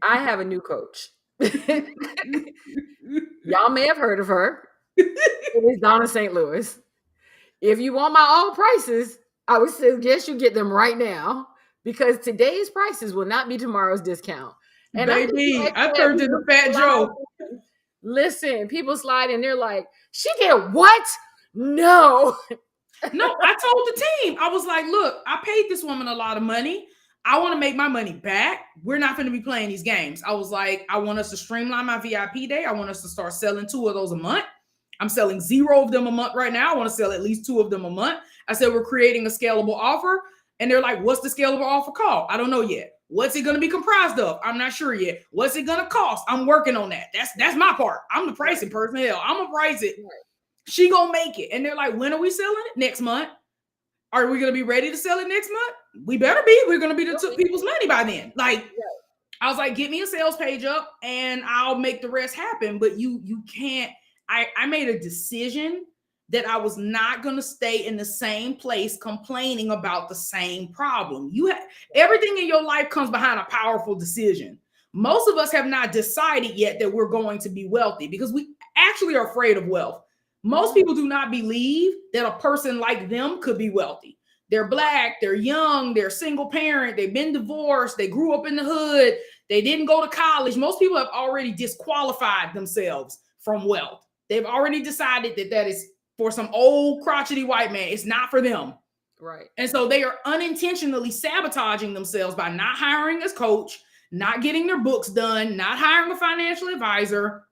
I have a new coach. Y'all may have heard of her. It is Donna St. Louis. If you want my all prices, I would suggest you get them right now, because today's prices will not be tomorrow's discount. And baby, I turned into Fat Joe. Listen, people slide in, they're like, she did what? No. No, I told the team, I was like, look, I paid this woman a lot of money. I want to make my money back. We're not going to be playing these games. I was like, I want us to streamline my VIP day. I want us to start selling 2 of those a month. I'm selling 0 of them a month right now. I want to sell at least 2 of them a month. I said, we're creating a scalable offer. And they're like, what's the scalable offer called? I don't know yet. What's it going to be comprised of? I'm not sure yet. What's it going to cost? I'm working on that. That's my part. I'm the pricing person. Hell, I'm going to price it. She going to make it. And they're like, when are we selling it? Next month. Are we going to be ready to sell it next month? We better be. We're going to be to took people's money by then. Like, I was like, get me a sales page up and I'll make the rest happen. But you can't. I made a decision that I was not going to stay in the same place complaining about the same problem. Everything in your life comes behind a powerful decision. Most of us have not decided yet that we're going to be wealthy because we actually are afraid of wealth. Most people do not believe that a person like them could be wealthy. They're Black, they're young, they're single parent, they've been divorced, they grew up in the hood, they didn't go to college. Most people have already disqualified themselves from wealth. They've already decided that that is for some old crotchety white man. It's not for them. Right. And so they are unintentionally sabotaging themselves by not hiring a coach, not getting their books done, not hiring a financial advisor.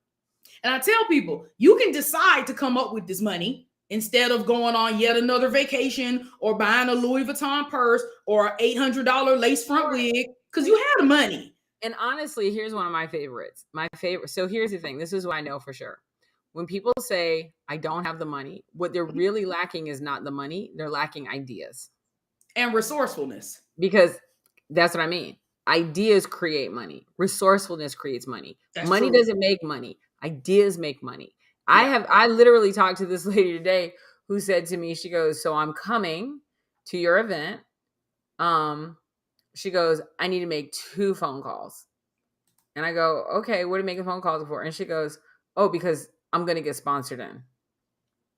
And I tell people, you can decide to come up with this money instead of going on yet another vacation or buying a Louis Vuitton purse or an $800 lace front wig, because you have the money. And honestly, here's one of my favorites. So here's the thing. This is what I know for sure. When people say, I don't have the money, what they're really lacking is not the money. They're lacking ideas. And resourcefulness. Because that's what I mean. Ideas create money. Resourcefulness creates money. That's money true. Doesn't make money. Ideas make money. Yeah. I literally talked to this lady today who said to me, she goes, so I'm coming to your event. She goes, I need to make 2 phone calls. And I go, okay, what are you making phone calls for? And she goes, oh, because I'm going to get sponsored in.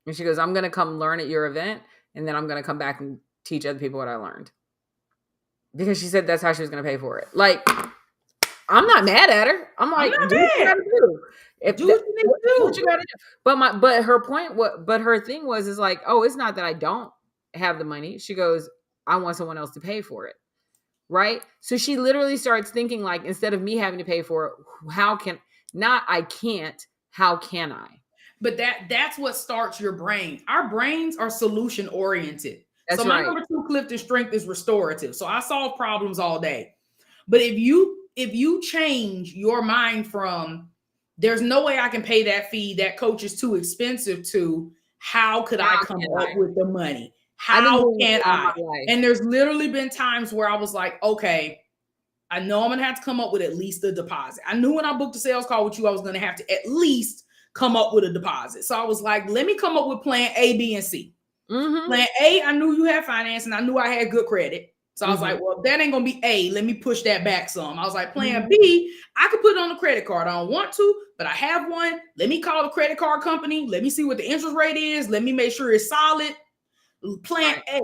And she goes, I'm going to come learn at your event. And then I'm going to come back and teach other people what I learned. Because she said that's how she was going to pay for it. Like, I'm not mad at her. I'm like, do what you gotta do. Do what you gotta do. But her point, her thing is like, oh, it's not that I don't have the money. She goes, I want someone else to pay for it. Right? So she literally starts thinking like, instead of me having to pay for it, I can't, how can I? But that's what starts your brain. Our brains are solution oriented. That's so my number 2 Clifton strength is restorative. So I solve problems all day. But if you change your mind from there's no way I can pay that fee, that coach is too expensive, to how could I come up with the money? How can I? And there's literally been times where I was like, okay, I know I'm going to have to come up with at least a deposit. I knew when I booked a sales call with you, I was going to have to at least come up with a deposit. So I was like, let me come up with plan A, B, and C. Mm-hmm. Plan A, I knew you had finance and I knew I had good credit. So I was like, well, that ain't going to be A. Let me push that back some. I was like, plan B, I could put it on a credit card. I don't want to, but I have one. Let me call the credit card company. Let me see what the interest rate is. Let me make sure it's solid. Plan A.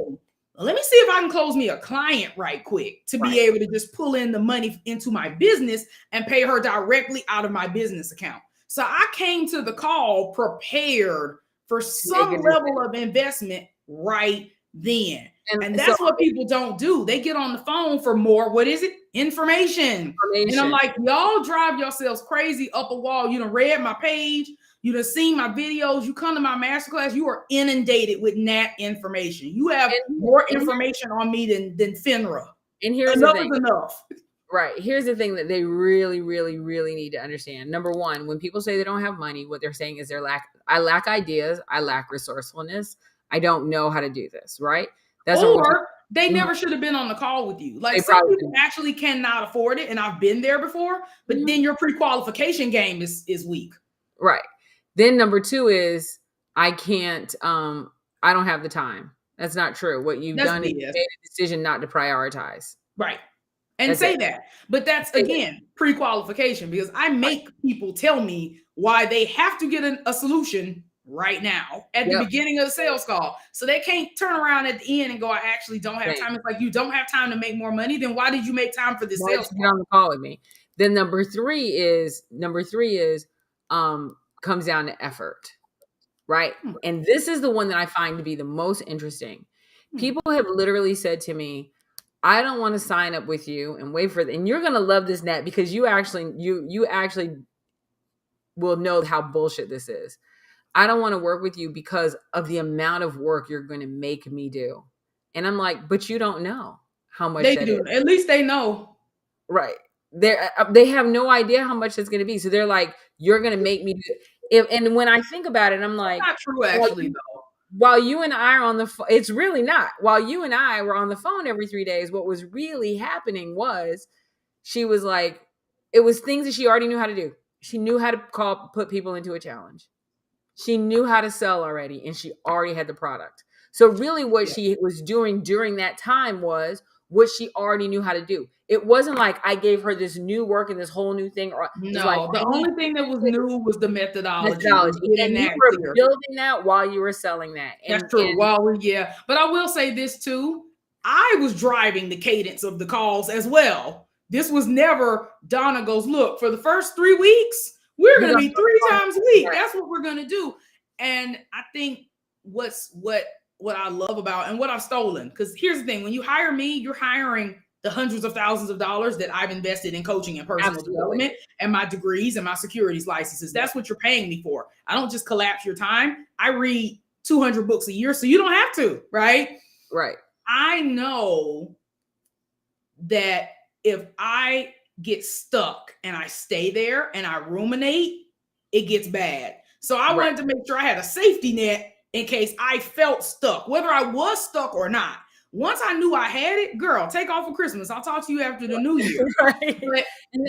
Let me see if I can close me a client right quick to be able to just pull in the money into my business and pay her directly out of my business account. So I came to the call prepared for some level of investment right then. And that's what people don't do. They get on the phone for more, what is it? Information. And I'm like, y'all drive yourselves crazy up a wall. You done read my page. You done seen my videos. You come to my masterclass. You are inundated with Nat information. You have more information on me than FYRE. And here's enough the thing. Is enough. Right. Here's the thing that they really, really, really need to understand. Number one, when people say they don't have money, what they're saying is I lack ideas. I lack resourcefulness. I don't know how to do this. Right. That's or they never should have been on the call with you. Like some people actually cannot afford it. And I've been there before, but then your pre-qualification game is weak. Right. Then number two is I can't, I don't have the time. That's not true. What you've done is made a decision not to prioritize. Right. And say that. But that's, again, pre-qualification, because I make people tell me why they have to get a solution right now at the beginning of the sales call. So they can't turn around at the end and go, I actually don't have time. It's like, you don't have time to make more money. Then why did you make time for this sales call? Get on the call with me. Then number three is comes down to effort. Right. And this is the one that I find to be the most interesting. People have literally said to me, I don't want to sign up with you and wait for it. And you're going to love this, Nat, because you actually will know how bullshit this is. I don't want to work with you because of the amount of work you're going to make me do. And I'm like, but you don't know how much they do. At least they know. Right. They have no idea how much it's going to be. So they're like, you're going to make me do it. And when I think about it, I'm like, that's not true, actually, though. While you and I are on the phone, it's really not. While you and I were on the phone every 3 days, what was really happening was she was like, it was things that she already knew how to do. She knew how to put people into a challenge. She knew how to sell already, and she already had the product. So really what she was doing during that time was what she already knew how to do. It wasn't like I gave her this new work and this whole new thing. No, like, the only thing that was new was the methodology. And you were building that while you were selling that. That's true. But I will say this too. I was driving the cadence of the calls as well. This was never Donna goes, look, for the first 3 weeks, we're going to be 3 times a week. That's what we're going to do. And I think what I love about and what I've stolen, because here's the thing, when you hire me, you're hiring the hundreds of thousands of dollars that I've invested in coaching and personal development and my degrees and my securities licenses. That's what you're paying me for. I don't just collapse your time. I read 200 books a year, so you don't have to, right? Right. I know that if I get stuck and I stay there and I ruminate, it gets bad. So I wanted to make sure I had a safety net in case I felt stuck, whether I was stuck or not. Once I knew I had it, girl, take off for Christmas. I'll talk to you after the new year. But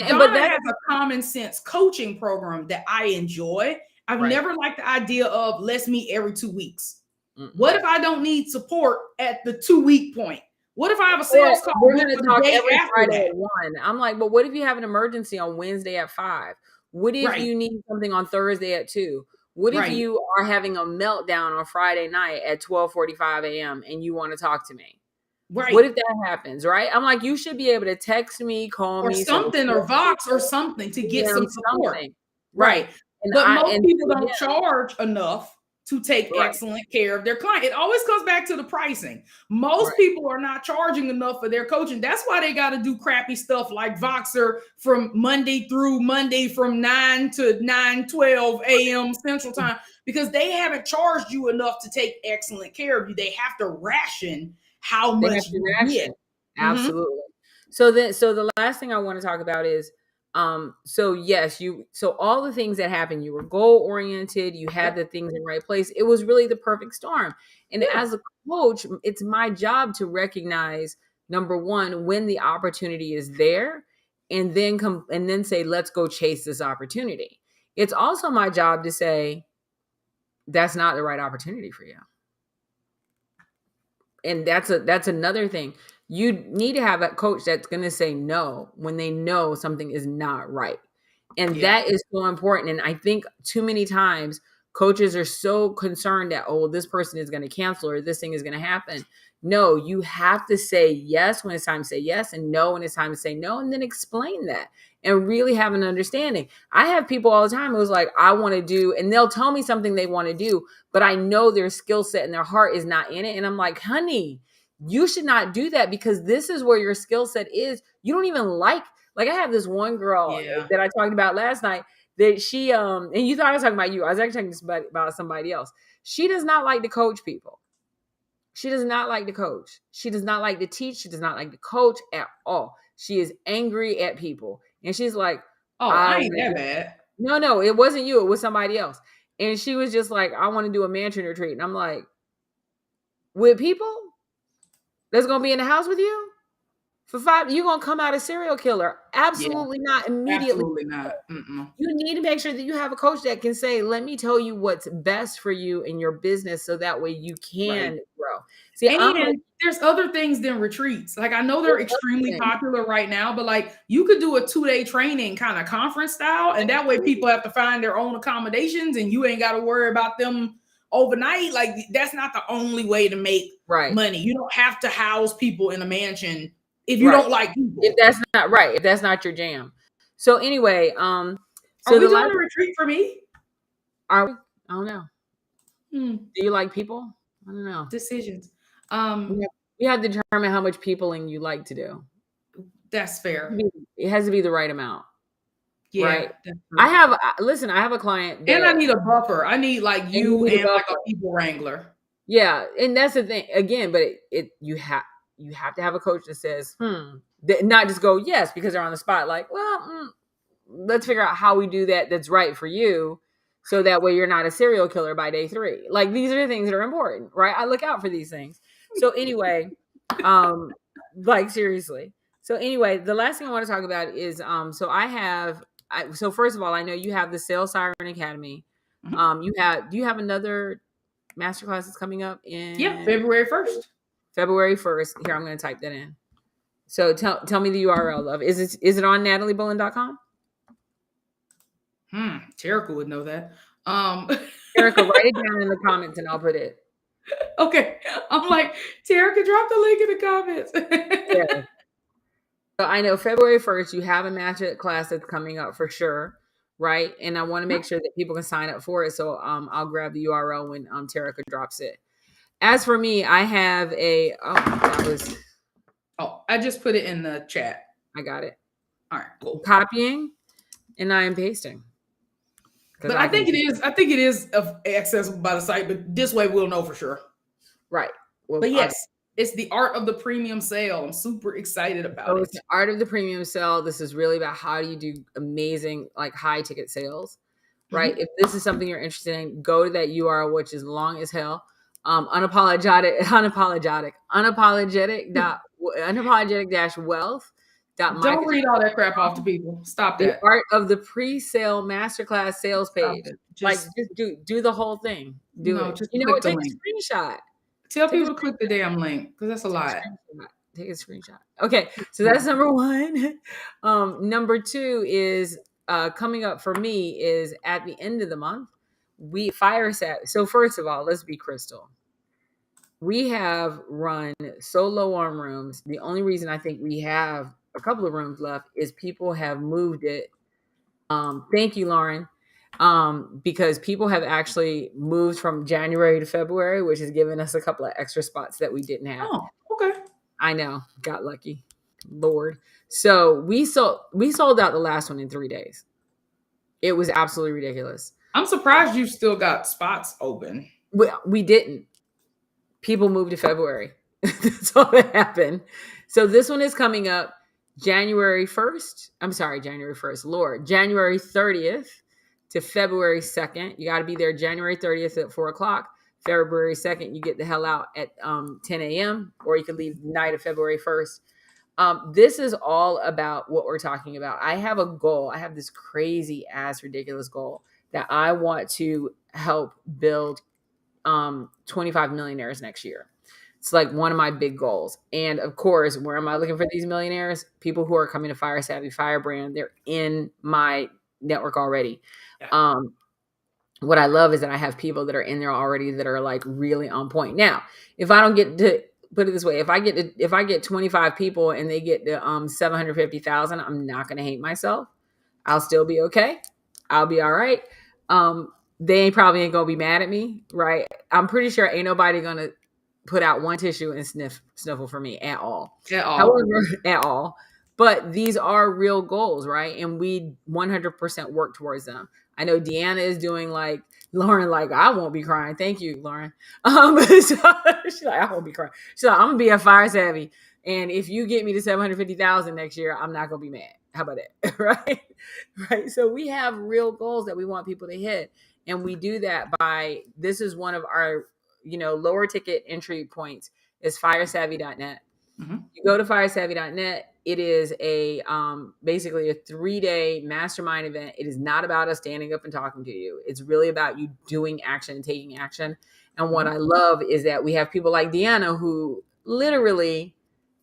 Donna has a common sense coaching program that I enjoy. I've never liked the idea of let's meet every 2 weeks. What if I don't need support at the 2-week point? What if I have a sales call? We're going to talk every Friday at 1. I'm like, but what if you have an emergency on Wednesday at 5? What if you need something on Thursday at 2? What if you are having a meltdown on Friday night at 12:45 a.m. and you want to talk to me? Right. What if that happens? Right. I'm like, you should be able to text me, call me, or something, or Vox or something to get some support. Right. But most people don't charge enough to take excellent care of their client. It always comes back to the pricing. Most people are not charging enough for their coaching. That's why they got to do crappy stuff like Voxer from Monday from 9 to 9:12 a.m. Central Time, because they haven't charged you enough to take excellent care of you. They have to ration how much you get. Absolutely. So the last thing I want to talk about is so all the things that happened, you were goal oriented, you had the things in the right place. It was really the perfect storm. And as a coach, it's my job to recognize number one, when the opportunity is there, and then say, let's go chase this opportunity. It's also my job to say, that's not the right opportunity for you. And that's another thing. You need to have a coach that's going to say no when they know something is not right. And that is so important. And I think too many times coaches are so concerned that, oh, this person is going to cancel or this thing is going to happen. No, you have to say yes when it's time to say yes and no when it's time to say no, and then explain that and really have an understanding. I have people all the time who's like, I want to do, and they'll tell me something they want to do, but I know their skill set and their heart is not in it. And I'm like, honey, you should not do that because this is where your skill set is. You don't even like I have this one girl that I talked about last night that she, and you thought I was talking about you. I was actually talking about somebody else. She does not like to coach people. She does not like to coach. She does not like to teach. She does not like to coach at all. She is angry at people. And she's like, oh, I ain't that bad. No, it wasn't you. It was somebody else. And she was just like, I want to do a mansion retreat. And I'm like, with people that's going to be in the house with you? For 5, you're going to come out a serial killer. Absolutely not immediately. Absolutely not. You need to make sure that you have a coach that can say, let me tell you what's best for you in your business so that way you can grow. See, and there's other things than retreats. Like I know they're extremely popular right now, but like you could do a 2-day training kind of conference style. And that way people have to find their own accommodations and you ain't got to worry about them overnight. Like that's not the only way to make money. You don't have to house people in a mansion if you don't like people. If that's not right, if that's not your jam. So anyway, so are we doing a retreat for me? Are we? I don't know. Do you like people? I don't know. Decisions. We have to determine how much peopling you like to do. That's fair. It has to be the right amount. Yeah. Right. I have a client and I need a buffer. I need like you and like a people wrangler. Yeah. And that's the thing again, but you have to have a coach that says, not just go, yes, because they're on the spot. Like, well, let's figure out how we do that. That's right for you. So that way you're not a serial killer by day 3. Like these are the things that are important, right? I look out for these things. So anyway, like seriously. So anyway, the last thing I want to talk about is, so first of all, I know you have the Sales Siren Academy. Do you have another masterclass that's coming up in February 1st. February 1st. Here, I'm going to type that in. So tell me the URL of is it on nataliebullen.com? Terica would know that. Terica, write it down in the comments and I'll put it. Okay. I'm like, Terica, drop the link in the comments. Yeah. So I know February 1st, you have a master class that's coming up for sure. Right. And I want to make sure that people can sign up for it. So I'll grab the URL when Terica drops it. As for me, I have I just put it in the chat. I got it. All right, cool. Copying and I am pasting. But I think it is accessible by the site, but this way we'll know for sure. Right. Well, but yes, it's the art of the premium sale. I'm super excited about it. It's the art of the premium sale. This is really about how do you do amazing, like high ticket sales, right? If this is something you're interested in, go to that URL, which is long as hell. Unapologetic-wealth. Don't read all that crap off to people. Stop that. The art of the pre-sale masterclass sales page. Just do the whole thing. Do it. Just take a screenshot. Tell people to click the damn link because that's a lot. Take a screenshot. Okay, so that's number 1. Number 2 is coming up for me is at the end of the month. FYRE. So first of all, let's be crystal. We have run so low on rooms. The only reason I think we have a couple of rooms left is people have moved it. Thank you, Lauren. Because people have actually moved from January to February, which has given us a couple of extra spots that we didn't have. Oh, okay. I know. Got lucky. Lord. So we sold out the last one in 3 days. It was absolutely ridiculous. I'm surprised you still got spots open. We didn't. People moved to February. That's all that happened. So this one is coming up January 1st. I'm sorry, January 1st. Lord. January 30th to February 2nd. You got to be there January 30th at 4:00. February 2nd, you get the hell out at 10 a.m., or you can leave the night of February 1st. This is all about what we're talking about. I have a goal. I have this crazy ass ridiculous goal that I want to help build 25 millionaires next year. It's like one of my big goals. And of course, where am I looking for these millionaires? People who are coming to Fire Savvy Firebrand. They're in my network already. Yeah. What I love is that I have people that are in there already that are like really on point. Now, if I don't get to put it this way, if I get 25 people and they get to 750,000, I'm not going to hate myself. I'll still be okay. I'll be all right. They probably ain't gonna be mad at me, right? I'm pretty sure ain't nobody gonna put out one tissue and sniffle for me at all. At all. However, at all. But these are real goals, right? And we 100% work towards them. I know Deanna is doing like Lauren, like I won't be crying. Thank you, Lauren. So she's like, I won't be crying. She's like, I'm gonna be a Fire Savvy, and if you get me to 750,000 next year, I'm not gonna be mad. How about that, right? Right. So we have real goals that we want people to hit, and we do that by, this is one of our lower ticket entry points is firesavvy.net. Mm-hmm. You go to firesavvy.net. It is a basically a 3-day mastermind event. It is not about us standing up and talking to you. It's really about you doing action and taking action. And what I love is that we have people like Deanna who literally,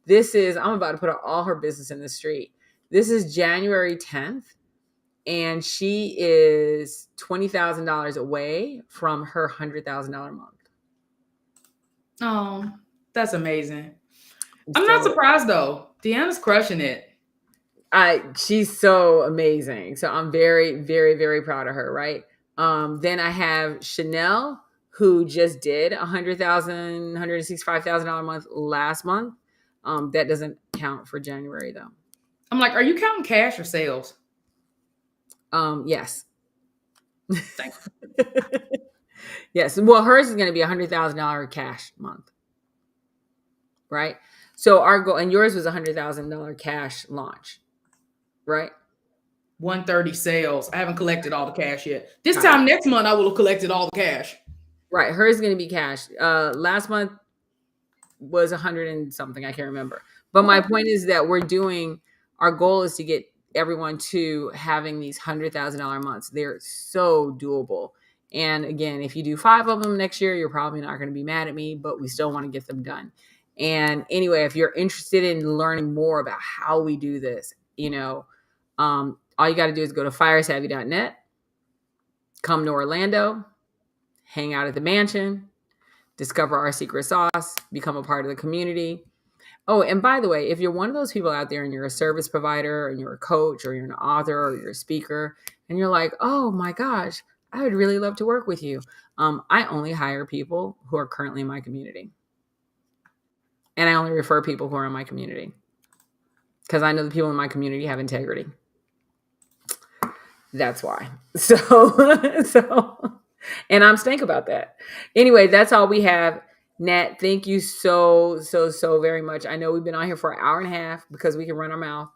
I'm about to put all her business in the street. This is January 10th. And she is $20,000 away from her $100,000 month. Oh, that's amazing. I'm not surprised though. Deanna's crushing it. She's so amazing. So I'm very, very, very proud of her. Right. Then I have Chanel, who just did $165,000 a month last month. That doesn't count for January though. I'm like, are you counting cash or sales? Yes. Yes. Well, hers is going to be $100,000 cash month. Right. So our goal, and yours was $100,000 cash launch, right? 130 sales. I haven't collected all the cash yet. This time next month, I will have collected all the cash. Right. Hers is going to be cash. Last month was 100 and something. I can't remember. But my point is that our goal is to get everyone to having these $100,000 months. They're so doable. And again, if you do 5 of them next year, you're probably not going to be mad at me, but we still want to get them done. And anyway, if you're interested in learning more about how we do this, all you got to do is go to firesavvy.net, come to Orlando, hang out at the mansion, discover our secret sauce, become a part of the community. Oh, and by the way, if you're one of those people out there and you're a service provider and you're a coach or you're an author or you're a speaker and you're like, oh my gosh, I would really love to work with you. I only hire people who are currently in my community. And I only refer people who are in my community because I know the people in my community have integrity. That's why. So, and I'm stank about that. Anyway, that's all we have. Nat, thank you so very much. I know we've been on here for an hour and a half because we can run our mouth.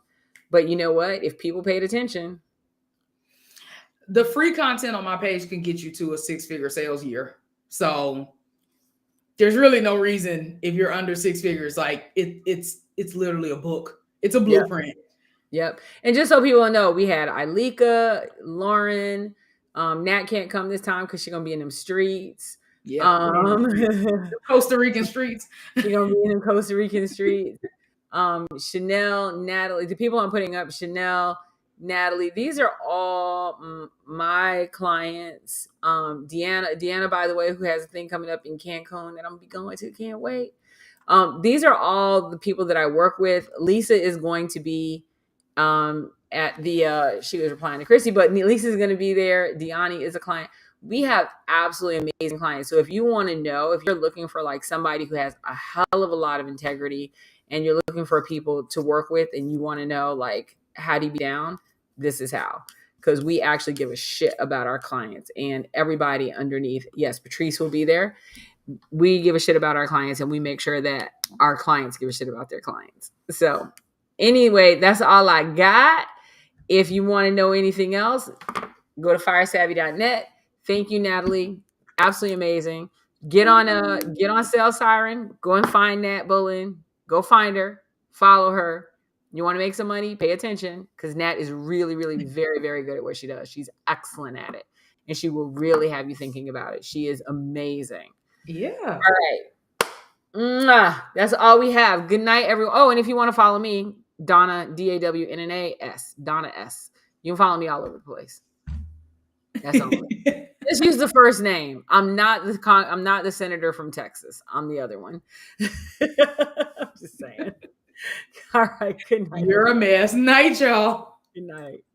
But you know what? If people paid attention. The free content on my page can get you to a 6-figure sales year. So there's really no reason if you're under 6 figures, like it's literally a book. It's a blueprint. Yep. And just so people know, we had Ilika, Lauren, Nat can't come this time because she's going to be in them streets. Yeah. Costa Rican streets. She's going to be in them Costa Rican streets. Chanel, Natalie, the people I'm putting up, Chanel, Natalie, these are all my clients. Deanna, by the way, who has a thing coming up in Cancun that I'm going to be going to. Can't wait. These are all the people that I work with. Lisa is going to be at the she was replying to Chrissy, but Lisa's going to be there. Deani is a client. We have absolutely amazing clients. So if you want to know, if you're looking for like somebody who has a hell of a lot of integrity and you're looking for people to work with and you want to know like how do you be down, this is how. Because we actually give a shit about our clients and everybody underneath. Yes, Patrice will be there. We give a shit about our clients and we make sure that our clients give a shit about their clients. So anyway, that's all I got. If you want to know anything else, go to firesavvy.net. Thank you, Natalie. Absolutely amazing. Get on Sales Siren. Go and find Nat Bullen. Go find her. Follow her. You want to make some money? Pay attention because Nat is really, really very, very good at what she does. She's excellent at it, and she will really have you thinking about it. She is amazing. Yeah. All right. Mwah. That's all we have. Good night, everyone. Oh, and if you want to follow me, Donna, DAWNNAS, Donna S. You can follow me all over the place. That's all. Just use the first name. I'm not the senator from Texas. I'm the other one. I'm just saying. All right. Good night. You're a mess. Night, y'all. Good night.